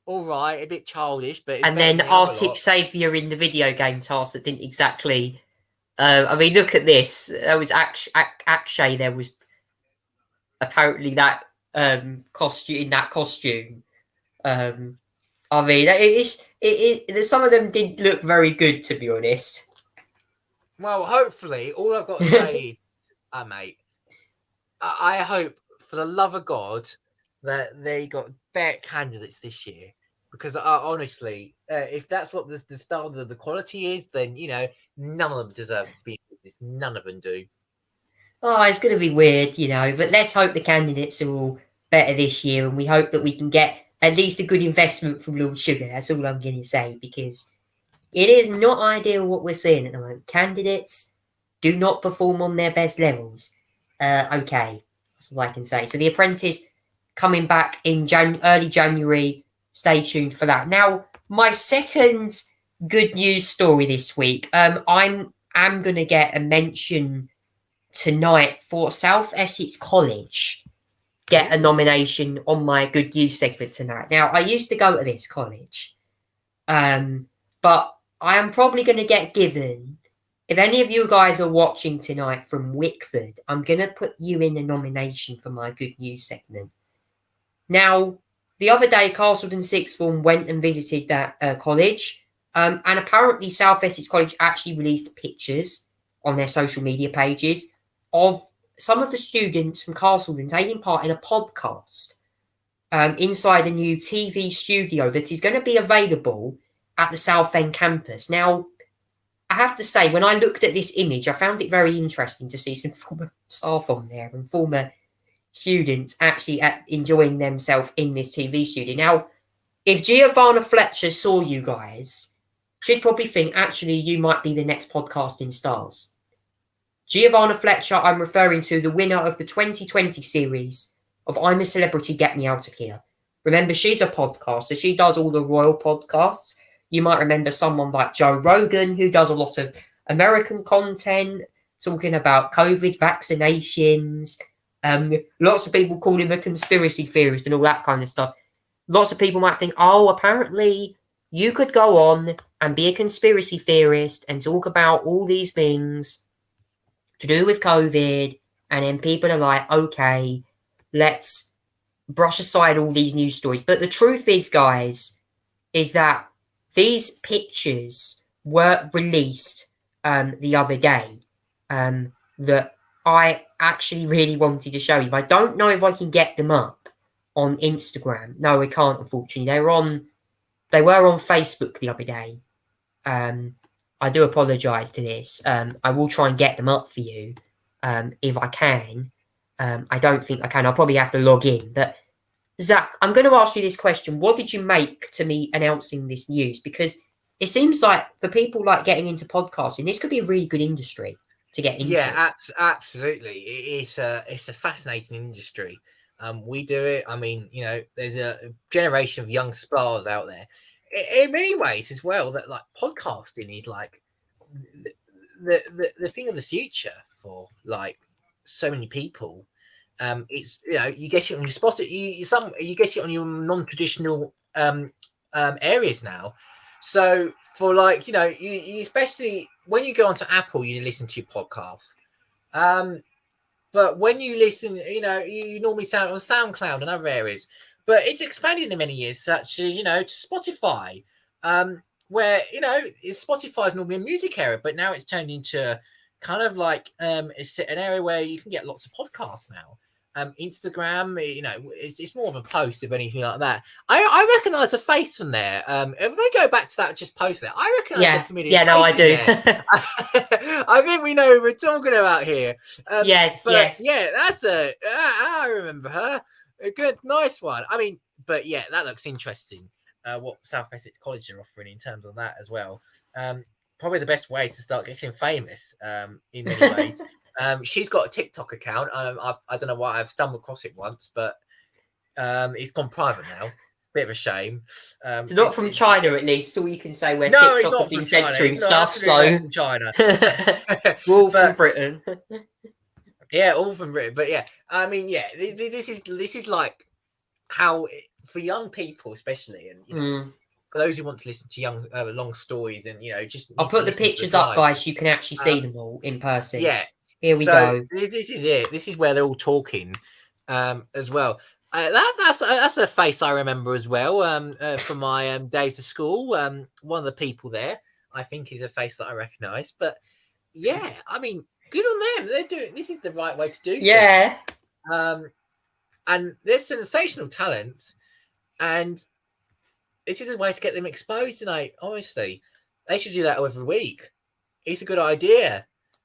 all right, a bit childish, but and then Arctic Savior in the video game task that didn't exactly. I mean, look at this. There was Akshay. There was apparently that costume. I mean, some of them did look very good, to be honest. Well, hopefully, all I've got to say is, mate, I hope, for the love of God, that they got better candidates this year. Because honestly, if that's what the standard of the quality is, then none of them deserve to be in this. None of them do. Oh, it's going to be weird, but let's hope the candidates are all better this year, and we hope that we can get at least a good investment from Lord Sugar. That's all I'm going to say, because it is not ideal what we're seeing at the moment. Candidates do not perform on their best levels. Okay, that's all I can say. So The Apprentice coming back in early January. Stay tuned for that. Now, my second good news story this week. I'm going to get a mention tonight for South Essex College. Get a nomination on my good news segment tonight. Now, I used to go to this college, but I am probably going to get given. If any of you guys are watching tonight from Wickford, I'm going to put you in a nomination for my good news segment. Now, the other day, Castleton Sixth Form went and visited that college, and apparently South Essex College actually released pictures on their social media pages of some of the students from Castleton taking part in a podcast inside a new TV studio that is going to be available at the Southend campus. Now, I have to say, when I looked at this image, I found it very interesting to see some former staff on there and former students actually enjoying themselves in this TV studio. Now, if Giovanna Fletcher saw you guys, she'd probably think, actually, you might be the next podcasting stars. Giovanna Fletcher, I'm referring to the winner of the 2020 series of I'm a Celebrity, Get Me Out of Here. Remember, she's a podcaster. She does all the royal podcasts. You might remember someone like Joe Rogan, who does a lot of American content, talking about COVID vaccinations. Lots of people call him a conspiracy theorist and all that kind of stuff. Lots of people might think, oh, apparently you could go on and be a conspiracy theorist and talk about all these things to do with COVID, and then people are like, okay, let's brush aside all these news stories. But the truth is, guys, is that these pictures were released the other day. that I actually really wanted to show you. I don't know if I can get them up on Instagram. No, we can't, unfortunately. They were on Facebook the other day. I do apologise to this. I will try and get them up for you if I can. I don't think I can. I'll probably have to log in. But Zach, I'm going to ask you this question. What did you make to me announcing this news? Because it seems like for people like getting into podcasting, this could be a really good industry to get into. Yeah, absolutely. It's a fascinating industry. We do it. I mean, you know, there's a generation of young stars out there. In many ways, as well, that like podcasting is like the thing of the future for like so many people. It's, you know, you get it on your spot. You get it on your non-traditional areas now. So for like, you know, you especially when you go onto Apple, you listen to your podcast. But when you listen, you know, you normally sound on SoundCloud and other areas. But it's expanded in many years, such as, you know, to Spotify, where, you know, Spotify is normally a music area, but now it's turned into kind of like it's an area where you can get lots of podcasts now. Instagram, you know, it's more of a post of anything like that. I recognise a face from there. If we go back to that just post there, I recognise a familiar face. Yeah, no, I do. I think we know who we're talking about here. Yes. Yeah, that's I remember her. A good, nice one. I mean, but yeah, that looks interesting. What South Essex College are offering in terms of that as well. Probably the best way to start getting famous in many ways. She's got a TikTok account. I don't know why I've stumbled across it once, but it's gone private now. Bit of a shame. It's not from China, at least. All you can say where No, TikTok have been censoring stuff. So not from China. we're all from Britain. Yeah, all from Britain. But yeah, I mean, yeah, this is like how for young people, especially, and you know, for those who want to listen to young long stories, and you know, just I'll put the pictures up, guys. So you can actually see them all in person. Yeah. Here we go. This is it. This is where they're all talking as well. That's a face I remember as well from my days of school. One of the people there, I think, is a face that I recognise. But yeah, I mean, good on them. They're doing this is the right way to do things. Yeah. And there's sensational talents, and this is a way to get them exposed tonight. Honestly, they should do that every week. It's a good idea.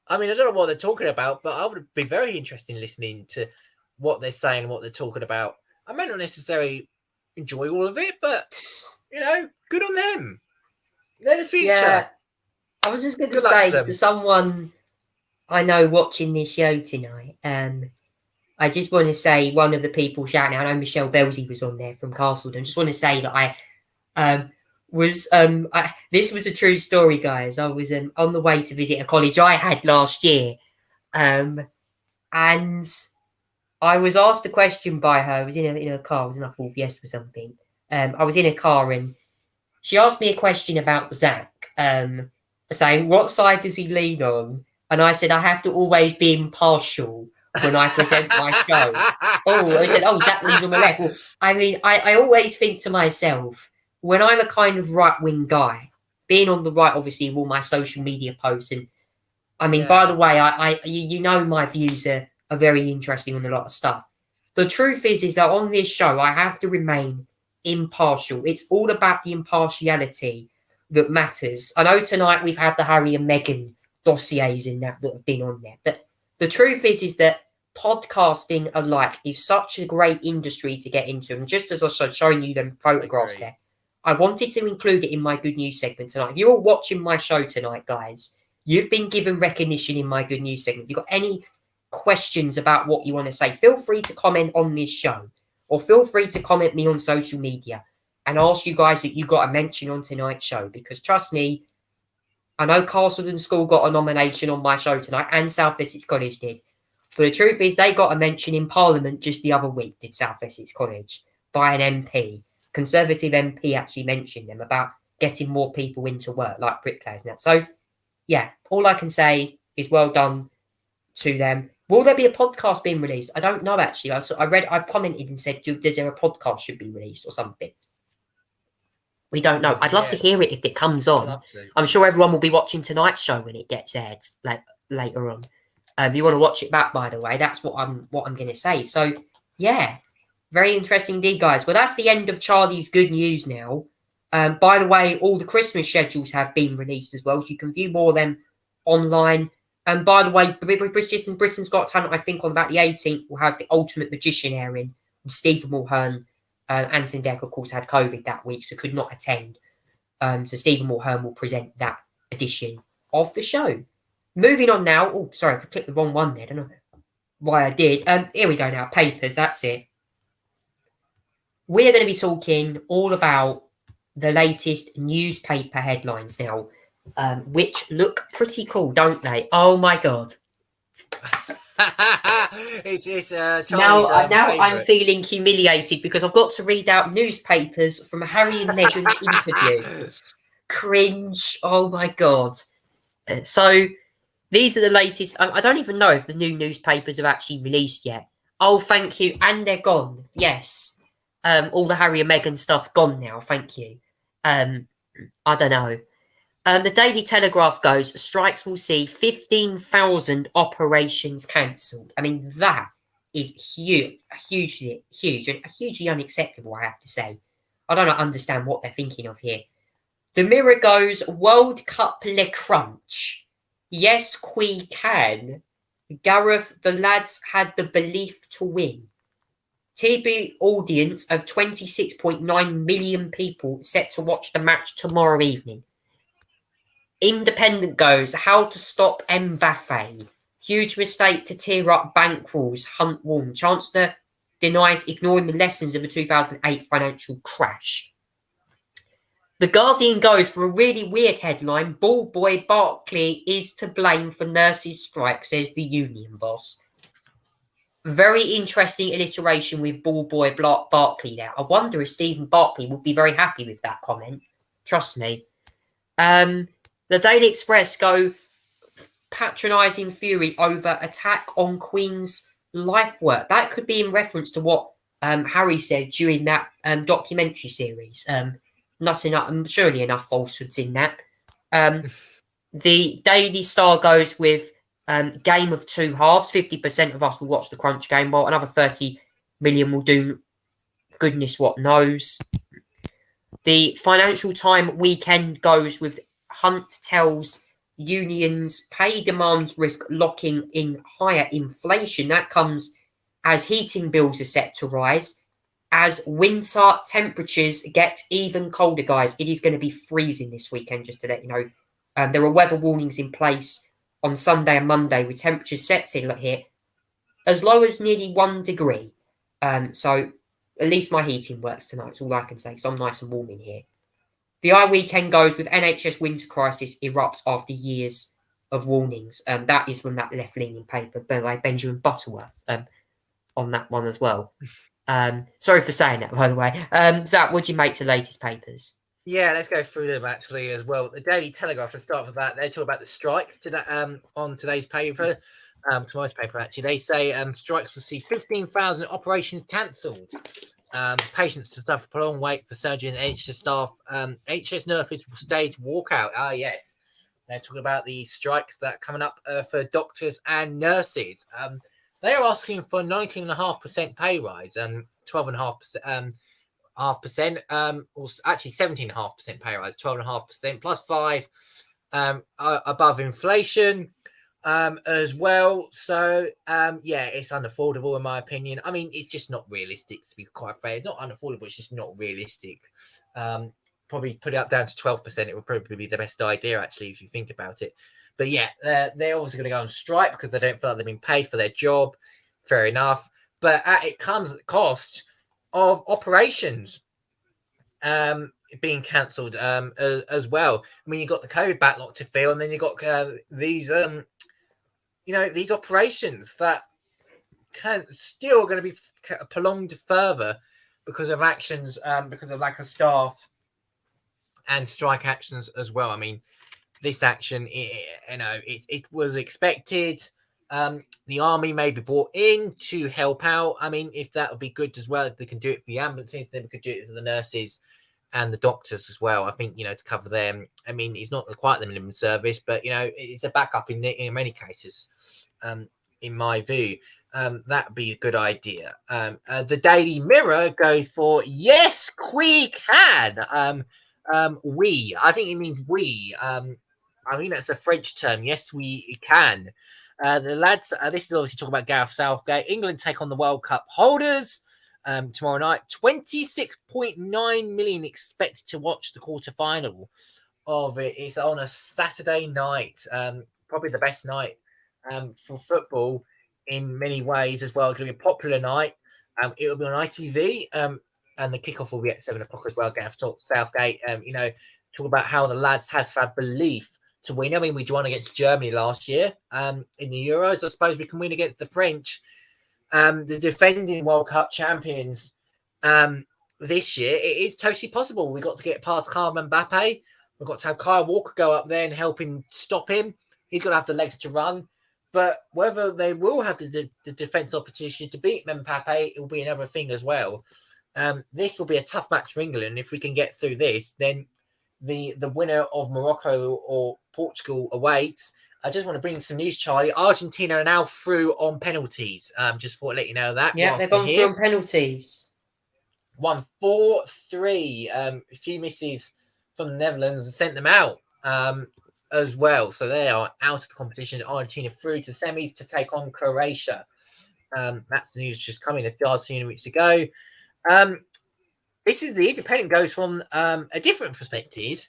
I mean, I don't know what they're talking about, but I would be very interested in listening to what they're saying, what they're talking about. I may not necessarily enjoy all of it, but, you know, good on them. They're the future. Yeah. I was just going to say to someone I know watching this show tonight, I just want to say one of the people shouting out, I know Michelle Belzy was on there from Castledon. Just want to say that this was a true story, guys. I was on the way to visit a college I had last year, and I was asked a question by her. I was in a car. I was in a Ford Fiesta or something. I was in a car, and she asked me a question about Zach, saying, what side does he lean on? And I said, I have to always be impartial when I present my show. I said, Zach leans on the left. Well, I mean, I always think to myself, when I'm a kind of right-wing guy, being on the right, obviously, of all my social media posts, and I mean, by the way, you know my views are very interesting on a lot of stuff. The truth is that on this show, I have to remain impartial. It's all about the impartiality that matters. I know tonight we've had the Harry and Meghan dossiers in that have been on there, but the truth is that podcasting alike is such a great industry to get into. And just as I was showing you them photographs there, I wanted to include it in my good news segment tonight. If you're all watching my show tonight, guys, you've been given recognition in my good news segment. If you've got any questions about what you want to say, feel free to comment on this show, or feel free to comment me on social media and ask you guys that you got a mention on tonight's show. Because trust me, I know Castledon School got a nomination on my show tonight, and South Essex College did. But the truth is, they got a mention in Parliament just the other week, did South Essex College, by an MP. Conservative MP actually mentioned them about getting more people into work, like bricklayers now. So, yeah, all I can say is well done to them. Will there be a podcast being released? I don't know, actually. I commented and said, is there a podcast should be released or something? We don't know. I'd love to hear it if it comes on. I'm sure everyone will be watching tonight's show when it gets aired later on. If you want to watch it back, by the way, that's what I'm going to say. So yeah, very interesting indeed, guys. Well, that's the end of Charlie's good news now. By the way, all the Christmas schedules have been released as well, so you can view more of them online. And by the way, Britain's Got Talent, I think on about the 18th, will have the Ultimate Magician airing with Stephen Mulhern. Anthony Deck, of course, had COVID that week, so could not attend. So Stephen Mulhern will present that edition of the show. Moving on now. Oh, sorry, I clicked the wrong one there. I don't know why I did. Here we go now. Papers, that's it. We're going to be talking all about the latest newspaper headlines now, which look pretty cool, don't they? Oh my god! it's now Charlie's, I'm feeling humiliated because I've got to read out newspapers from Harry and Meghan's interview. Cringe! Oh my god! So these are the latest. I don't even know if the new newspapers have actually released yet. Oh, thank you, and they're gone. Yes. All the Harry and Meghan stuff's gone now. Thank you. I don't know. The Daily Telegraph goes, strikes will see 15,000 operations cancelled. I mean, that is huge, hugely and hugely unacceptable, I have to say. I don't understand what they're thinking of here. The Mirror goes, World Cup Le Crunch. Yes, we can. Gareth, the lads had the belief to win. TV audience of 26.9 million people set to watch the match tomorrow evening. Independent goes, how to stop Mbappe. Huge mistake to tear up bankrolls, Hunt warned. Chancellor denies ignoring the lessons of the 2008 financial crash. The Guardian goes for a really weird headline. Ball boy Barkley is to blame for nurses' strike, says the union boss. Very interesting alliteration with ball boy Barkley there. I wonder if Stephen Barkley would be very happy with that comment. Trust me. The Daily Express go patronising fury over attack on Queen's life work. That could be in reference to what Harry said during that documentary series. Not enough, surely enough falsehoods in that. The Daily Star goes with game of two halves. 50% of us will watch the crunch game, while another 30 million will do goodness what knows. The Financial Times weekend goes with Hunt tells unions pay demands risk locking in higher inflation. That comes as heating bills are set to rise. As winter temperatures get even colder, guys, it is going to be freezing this weekend, just to let you know. There are weather warnings in place on Sunday and Monday with temperatures set to hit as low as nearly 1 degree. So at least my heating works tonight. That's all I can say, because I'm nice and warm in here. The weekend goes with NHS winter crisis erupts after years of warnings. That is from that left-leaning paper by Benjamin Butterworth on that one as well. Sorry for saying that, by the way. Zach, what do you make to the latest papers? Yeah, let's go through them actually as well. The Daily Telegraph, to start with that, they talk about the strike on today's paper, tomorrow's paper actually. They say strikes will see 15,000 operations cancelled. Patients to suffer prolonged wait for surgery and NHS staff. NHS nurses will stage walkout. Ah, yes. They're talking about the strikes that are coming up for doctors and nurses. They are asking for 19.5% pay rise and 12.5%. Or actually 17.5% pay rise, 12.5% plus 5 above inflation as well. So yeah, it's unaffordable in my opinion. I mean, it's just not realistic, to be quite fair. Not unaffordable, it's just not realistic. Probably put it up down to 12%. It would probably be the best idea actually, if you think about it. But yeah, they're obviously going to go on strike because they don't feel like they've been paid for their job. Fair enough. But it comes at the cost of operations being cancelled as well. I mean, you've got the COVID backlog to fill, and then you've got these these operations that can still going to be prolonged further because of actions, because of lack of staff and strike actions as well. I mean, this action, it was expected. The army may be brought in to help out. I mean, if that would be good as well, if they can do it for the ambulances, then we could do it for the nurses and the doctors as well. I think, to cover them. I mean, it's not quite the minimum service, but it's a backup in many cases. In my view, that'd be a good idea. The Daily Mirror goes for yes, we can. We. I think it means we. I think that's a French term. Yes, we can. The lads. This is obviously talking about Gareth Southgate. England take on the World Cup holders. Tomorrow night, 26.9 million expected to watch the quarterfinal of it. It's on a Saturday night, probably the best night for football in many ways as well. It's going to be a popular night. It will be on ITV, and the kickoff will be at 7 o'clock as well. Gareth Southgate, talk about how the lads have had belief to win. I mean, we won against Germany last year in the Euros. I suppose we can win against the French. The defending World Cup champions this year. It is totally possible. We got to get past Kylian Mbappe. We've got to have Kyle Walker go up there and help him stop him. He's got to have the legs to run. But whether they will have the defence opposition to beat Mbappe, it will be another thing as well. This will be a tough match for England. If we can get through this, then the winner of Morocco or Portugal awaits. I just want to bring some news, Charlie. Argentina are now through on penalties. Just thought I'd let you know that. Yeah, they've gone through on penalties. Won 4-3. A few misses from the Netherlands and sent them out as well. So they are out of the competition. Argentina through to the semis to take on Croatia. That's the news just coming a few weeks ago. This is the Independent goes from a different perspective.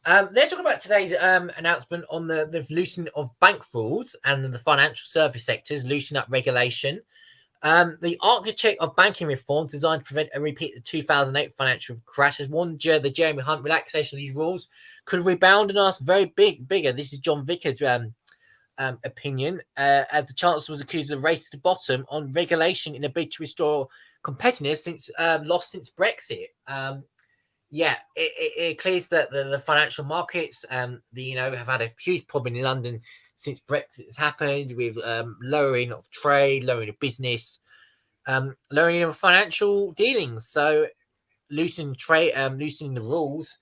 They're talking about today's announcement on the loosening of bank rules and the financial service sectors, loosening up regulation. The architect of banking reform designed to prevent a repeat of the 2008 financial crash has warned the Jeremy Hunt relaxation of these rules could rebound on us very bigger. This is John Vickers' opinion, as the Chancellor was accused of a race to the bottom on regulation in a bid to restore competitiveness since since Brexit. It clears that the financial markets, have had a huge problem in London since Brexit has happened, with lowering of trade, lowering of business, lowering of financial dealings. So loosening the rules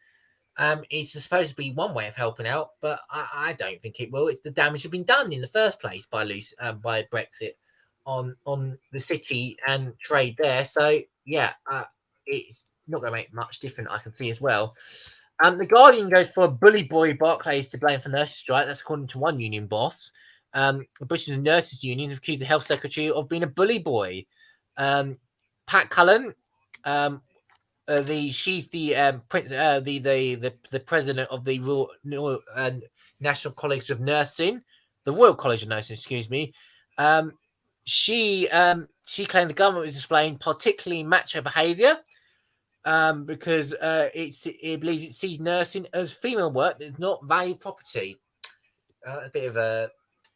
is supposed to be one way of helping out, but I don't think it will. It's the damage has been done in the first place by Brexit on the city and trade there. So it's not going to make much difference, I can see as well. The Guardian goes for bully boy Barclays to blame for nurses' strike. That's according to one union boss. The British Nurses Union have accused the Health Secretary of being a bully boy. Pat Cullen, she's the president of the Royal National College of Nursing, the Royal College of Nursing, excuse me. She claimed the government was displaying particularly macho behaviour. Because it believes it sees nursing as female work that's not valued property. A bit of a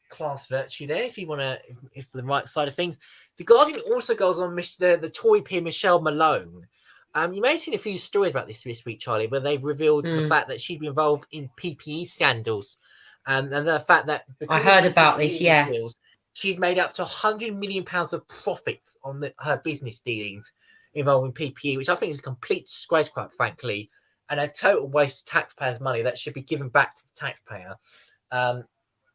class virtue there, if you want to, if the right side of things. The Guardian also goes on the Tory peer Michelle Malone. You may have seen a few stories about this week, Charlie, where they've revealed the fact that she's been involved in PPE scandals, and the fact that I heard about this. Yeah, deals, she's made up to £100 million of profits on her business dealings involving PPE, which I think is a complete disgrace, quite frankly, and a total waste of taxpayers' money that should be given back to the taxpayer.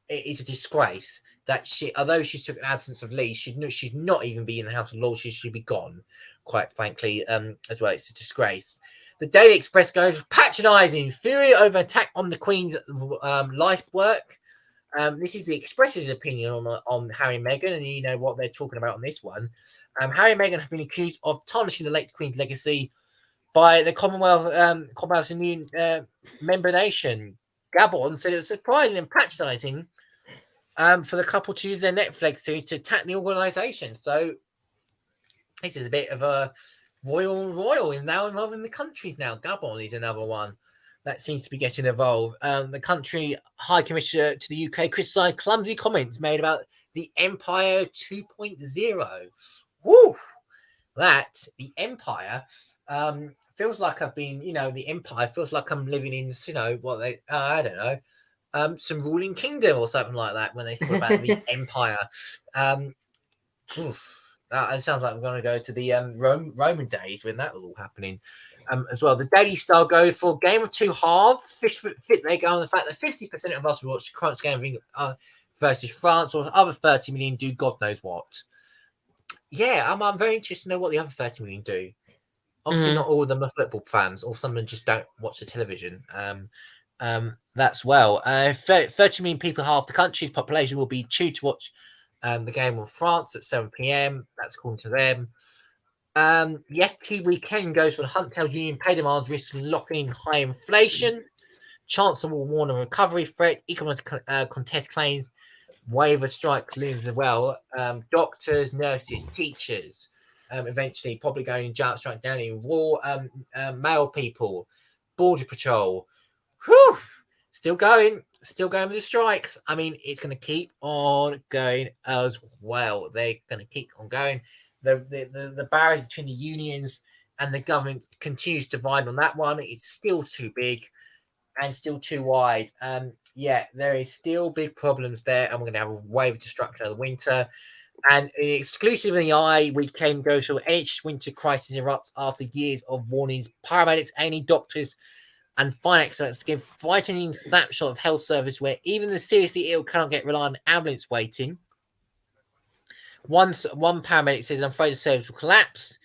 It is a disgrace that although she took an absence of leave, she should not even be in the House of Lords. She should be gone, quite frankly, as well. It's a disgrace. The Daily Express goes patronising, fury over attack on the Queen's life work. This is the Express's opinion on Harry and Meghan, and you know what they're talking about on this one. Harry and Meghan have been accused of tarnishing the late Queen's legacy by the Commonwealth Union member nation. Gabon said it was surprising and patronising for the couple to use their Netflix series to attack the organisation. So this is a bit of a royal now involving the countries now. Gabon is another one that seems to be getting involved. The country High Commissioner to the UK criticised clumsy comments made about the Empire 2.0. Woo! The Empire feels like I've been, the Empire feels like I'm living in, I don't know, some ruling kingdom or something like that when they talk about the Empire. That sounds like we're going to go to the Roman days when that was all happening. as well. The Daily Star goes for Game of Two Halves. They go on the fact that 50% of us will watch the game versus France, or the other 30 million do God knows what. Yeah, I'm very interested to know what the other 30 million do. Obviously, not all of them are football fans, or some of them just don't watch the television. That's well. 30 million people, half the country's population, will be due to watch the game of France at 7 p.m. That's according to them. The FT weekend goes for the Hunt-Tails Union pay demands, risking locking in high inflation. Chancellor will warn of recovery threat. Economic contest claims. Waiver strike looms as well. Doctors, nurses, teachers, eventually probably going in giant strike down in raw male people, border patrol. Whew, still going with the strikes. I mean, it's going to keep on going as well. They're going to keep on going. The barrier between the unions and the government continues to divide on that one. It's still too big and still too wide. Yeah, there is still big problems there, and we're going to have a wave of destruction of the winter. And exclusive in the Eye weekend goes to NHS winter crisis erupts after years of warnings. Paramedics, A&E doctors, and fine experts give frightening snapshot of health service where even the seriously ill cannot get reliable ambulance waiting. One paramedic says, I'm afraid the service will collapse.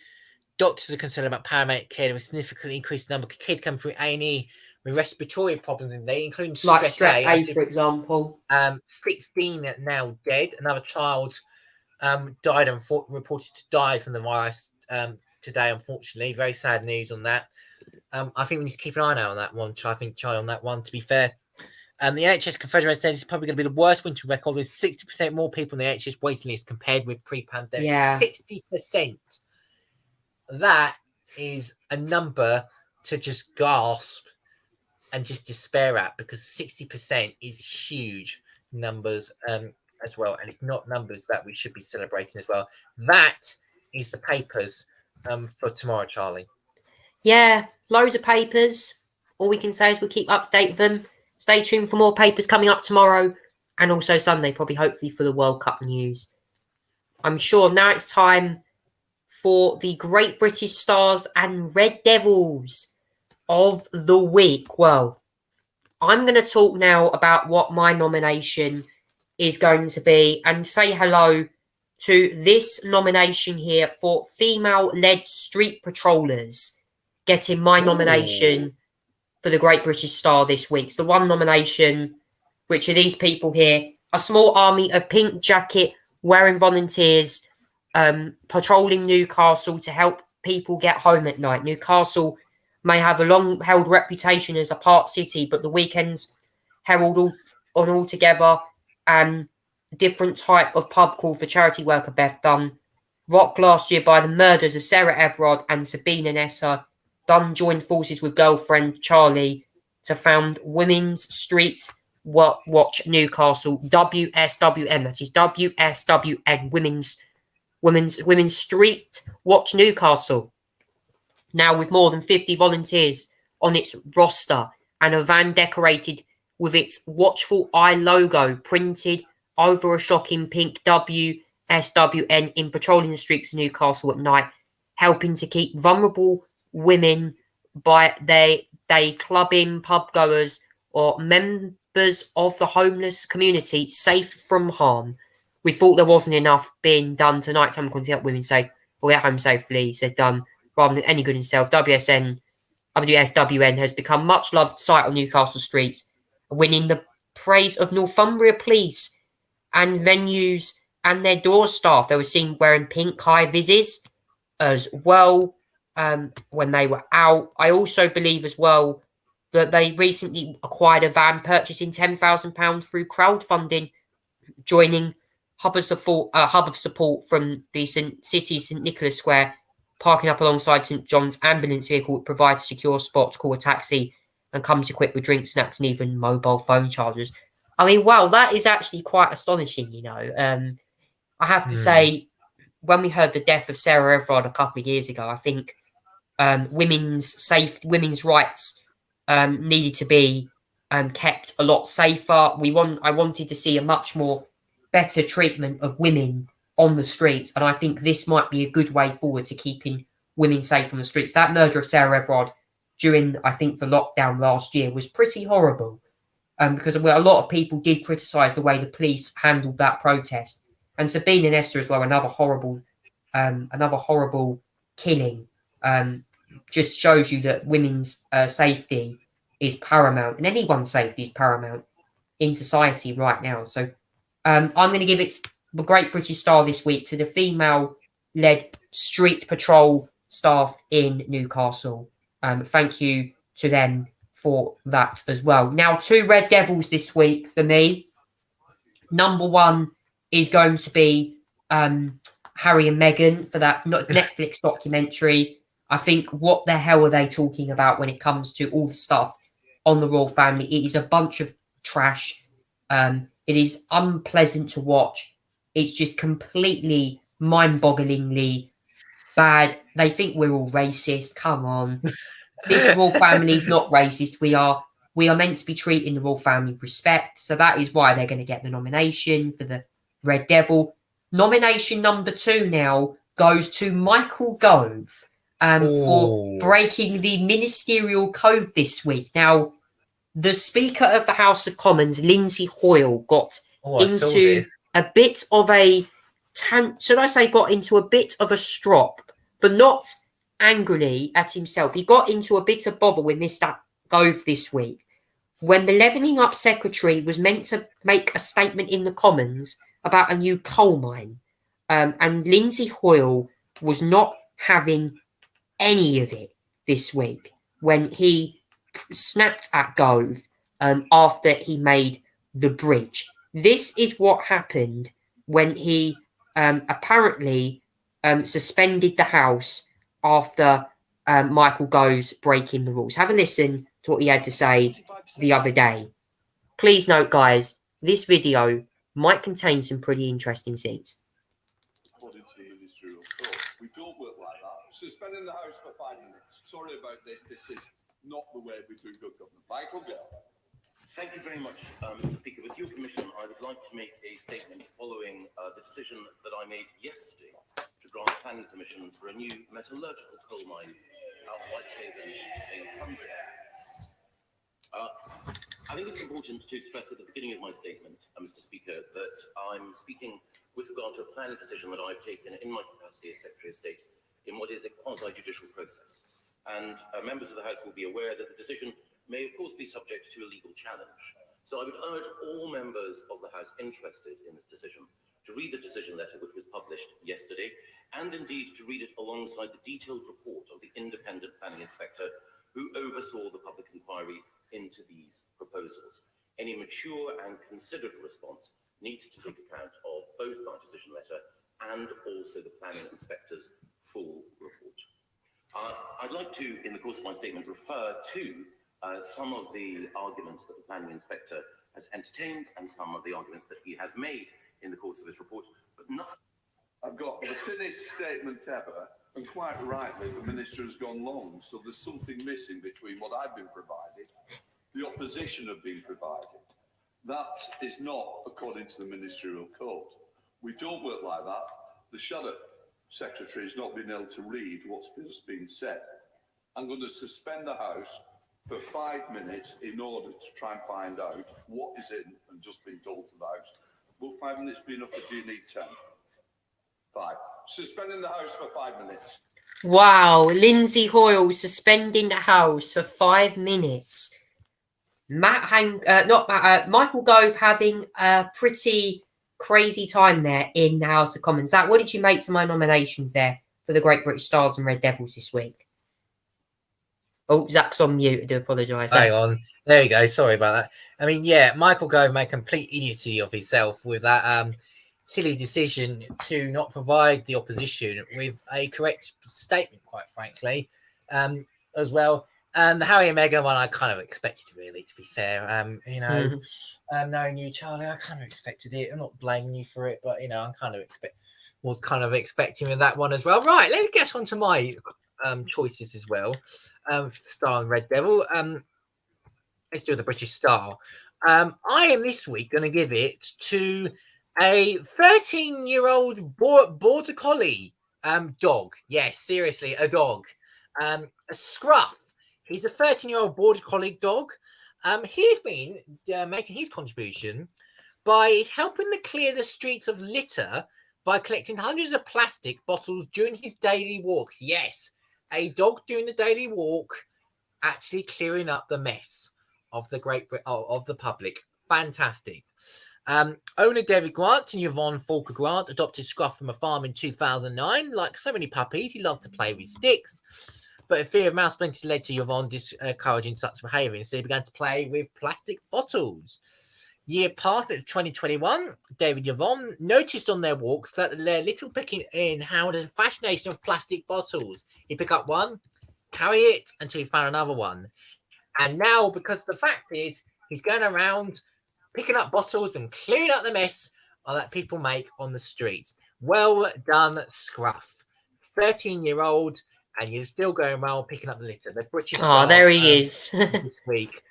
Doctors are concerned about paramedic care. There was a significantly increased number of kids coming through A&E with respiratory problems in there, including like strep A, for example. 16 now dead. Another child died and reported to die from the virus today, unfortunately. Very sad news on that. I think we need to keep an eye out on that one. Try on that one, to be fair. The NHS Confederation said it's probably going to be the worst winter record, with 60% more people on the NHS waiting list compared with pre-pandemic. Yeah. 60%. That is a number to just gasp and just despair at, because 60% is huge numbers as well, and it's not numbers that we should be celebrating as well. That is the papers for tomorrow, Charlie. Yeah, loads of papers. All we can say is we'll keep up to date with them. Stay tuned for more papers coming up tomorrow and also Sunday, probably hopefully for the World Cup news. I'm sure now it's time for the Great British Stars and Red Devils of the week. Well, I'm going to talk now about what my nomination is going to be and say hello to this nomination here for female-led street patrollers, getting my nomination for the Great British Star this week. It's the one nomination, which are these people here, a small army of pink jacket wearing volunteers patrolling Newcastle to help people get home at night. Newcastle may have a long-held reputation as a park city, but the weekends herald all together and different type of pub call for charity worker Beth done. Rocked last year by the murders of Sarah Everard and Sabina Nessa. Dunn joined forces with girlfriend Charlie to found Women's Street Watch Newcastle, WSWN. That is WSWN, Women's Street Watch Newcastle. Now with more than 50 volunteers on its roster and a van decorated with its watchful eye logo printed over a shocking pink WSWN in patrolling the streets of Newcastle at night, helping to keep vulnerable women by they clubbing, pub goers or members of the homeless community safe from harm. We thought there wasn't enough being done tonight to help women safe or get home safely, said Dunn, rather than any good in itself. WSWN has become much loved sight on Newcastle streets, winning the praise of Northumbria police and venues and their door staff. They were seen wearing pink high vises as well when they were out. I also believe as well that they recently acquired a van purchasing £10,000 through crowdfunding, joining hub of support from the St Nicholas Square, parking up alongside St John's ambulance vehicle, which provides a secure spot to call a taxi and comes equipped with drinks, snacks, and even mobile phone chargers. I mean, wow, that is actually quite astonishing, you know. I have to say, when we heard the death of Sarah Everard a couple of years ago, I think women's rights needed to be kept a lot safer. I wanted to see a much more better treatment of women on the streets, and I think this might be a good way forward to keeping women safe on the streets. That murder of Sarah Everard during, I think, the lockdown last year was pretty horrible. Because a lot of people did criticise the way the police handled that protest. And Sabine and Esther as well, another horrible killing. Just shows you that women's safety is paramount, and anyone's safety is paramount in society right now. So I'm going to give it the Great British Star this week to the female-led street patrol staff in Newcastle. Thank you to them for that as well. Now, 2 Red Devils this week for me. Number 1 is going to be Harry and Meghan for that Netflix documentary. I think, what the hell are they talking about when it comes to all the stuff on the royal family? It is a bunch of trash. It is unpleasant to watch. It's just completely mind-bogglingly bad. They think we're all racist. Come on. This royal family is not racist. We are meant to be treating the royal family with respect. So that is why they're going to get the nomination for the Red Devil. Nomination number 2 now goes to Michael Gove for breaking the ministerial code this week. Now, the Speaker of the House of Commons, Lindsay Hoyle, got into a bit of a got into a bit of a strop, but not angrily at himself. He got into a bit of bother with Mr. Gove this week when the Levelling Up Secretary was meant to make a statement in the Commons about a new coal mine. And Lindsay Hoyle was not having any of it this week when he snapped at Gove after he made the bridge. This is what happened when he apparently suspended the House after Michael Gove's breaking the rules. Have a listen to what he had to say the other day. Please note, guys, this video might contain some pretty interesting scenes. According to the ministerial code, we don't work like that. Suspending the House for 5 minutes. Sorry about this. This is not the way we do good government. Michael Gale. Thank you very much, Mr. Speaker. With your permission, I would like to make a statement following the decision that I made yesterday to grant planning permission for a new metallurgical coal mine at Whitehaven in Cumbria. I think it's important to stress at the beginning of my statement, Mr. Speaker, that I'm speaking with regard to a planning decision that I've taken in my capacity as Secretary of State in what is a quasi-judicial process. And members of the House will be aware that the decision may, of course, be subject to a legal challenge. So I would urge all members of the House interested in this decision to read the decision letter which was published yesterday, and indeed to read it alongside the detailed report of the independent planning inspector who oversaw the public inquiry into these proposals. Any mature and considered response needs to take account of both my decision letter and also the planning inspector's full report. I'd like to, in the course of my statement, refer to some of the arguments that the planning inspector has entertained and some of the arguments that he has made in the course of his report, but nothing. I've got the thinnest statement ever, and quite rightly, the Minister has gone long, so there's something missing between what I've been provided, the opposition have been provided. That is not according to the Ministerial Code. We don't work like that. The Shadow Secretary has not been able to read what's been said. I'm going to suspend the House for 5 minutes in order to try and find out what is in and just been told to the House. Will 5 minutes be enough, or do you need 10? 5. Suspending the House for 5 minutes. Wow, Lindsay Hoyle suspending the House for 5 minutes. Michael Gove having a pretty crazy time there in the House of Commons. Zach, what did you make to my nominations there for the Great British Stars and Red Devils this week? Oh, Zach's on mute. I do apologise. Hang on. There you go. Sorry about that. I mean, yeah, Michael Gove made complete idiocy of himself with that silly decision to not provide the opposition with a correct statement, quite frankly, as well. The Harry and Meghan one, I kind of expected, really, to be fair. Knowing you, Charlie, I kind of expected it. I'm not blaming you for it, but I was kind of expecting that one as well. Right, let's get on to my choices as well. Star and Red Devil. Let's do the British Star. I am this week going to give it to a 13-year-old border collie dog. Yes, seriously, a dog. A scruff. He's a 13-year-old border collie dog. He's been making his contribution by helping to clear the streets of litter by collecting hundreds of plastic bottles during his daily walk. Yes, a dog doing the daily walk, actually clearing up the mess of the public. Fantastic. Owner David Grant and Yvonne Falker Grant adopted Scruff from a farm in 2009. Like so many puppies, he loved to play with sticks. But a fear of mouse splinters led to Yvonne discouraging such behaviour, so he began to play with plastic bottles. Year passed, it's 2021. David and Yvonne noticed on their walks that their little picking in how the fascination of plastic bottles. He'd pick up one, carry it until he found another one. And now, because the fact is, he's going around picking up bottles and clearing up the mess that people make on the streets. Well done, Scruff. 13-year-old, and you're still going around picking up the litter. The British Oh, there he is. this week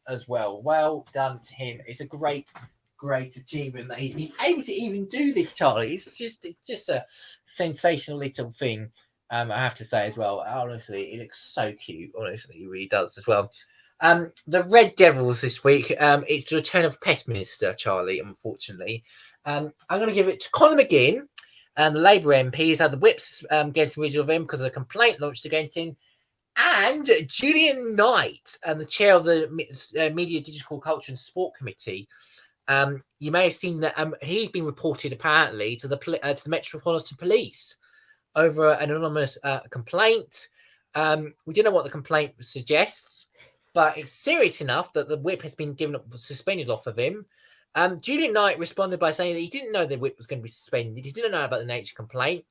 as well. Well done to him. It's a great achievement that he's been able to even do this, Charlie. It's just a sensational little thing. I have to say as well. Honestly, it looks so cute. Honestly, it really does as well. The Red Devils this week. It's the return of Pest Minister Charlie. Unfortunately, I'm going to give it to Conor McGinn. And the Labour MPs had the whips get rid of him because of a complaint launched against him. And Julian Knight, the chair of the Media, Digital Culture and Sport Committee, you may have seen that he's been reported apparently to the Metropolitan Police over an anonymous complaint. We don't know what the complaint suggests, but it's serious enough that the whip has been suspended off of him. Julian Knight responded by saying that he didn't know the whip was going to be suspended. He didn't know about the nature complaint,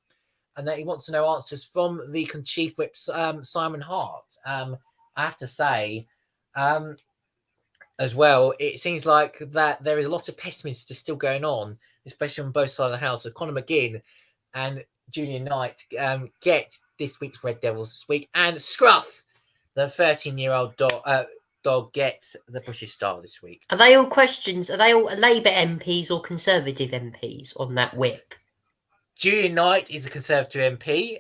and that he wants to know answers from the Chief Whip, Simon Hart. I have to say, as well, it seems like that there is a lot of pessimism still going on, especially on both sides of the house. So Conor McGinn and Julian Knight get this week's Red Devils this week, and Scruff, the 13-year-old dog gets the British Star this week. Are they all questions? Are they all Labour MPs or Conservative MPs on that whip? Julian Knight is a Conservative MP.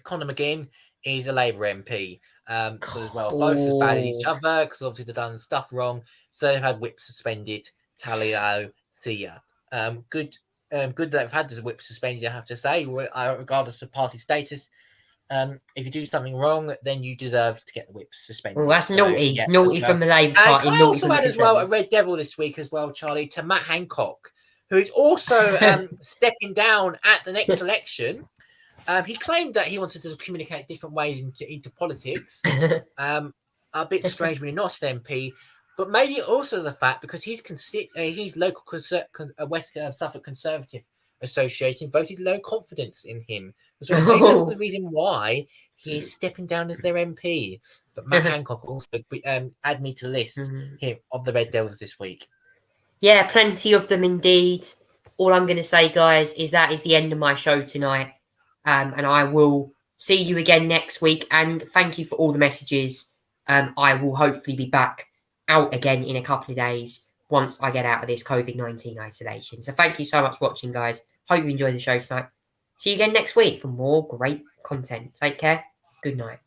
Conor McGinn is a Labour MP. So as well, both as bad as each other because obviously they've done stuff wrong. So they've had whips suspended. Tally-o, see ya. Good that they've had this whip suspended, I have to say, regardless of party status. If you do something wrong, then you deserve to get the whip suspended. Well, that's naughty. Naughty from the Labour Party. And I also had as well a Red Devil this week as well, Charlie, to Matt Hancock, who is also stepping down at the next election. He claimed that he wanted to communicate different ways into politics. A bit strange when you're not an MP, but maybe also the fact because he's local West Suffolk Conservative Association voted low confidence in him. So maybe that's the reason why he's stepping down as their MP. But Matt Hancock also add me to the list here of the Red Devils this week. Yeah, plenty of them indeed. All I'm going to say, guys, is that is the end of my show tonight. And I will see you again next week. And thank you for all the messages. I will hopefully be back out again in a couple of days once I get out of this COVID-19 isolation. So thank you so much for watching, guys. Hope you enjoyed the show tonight. See you again next week for more great content. Take care. Good night.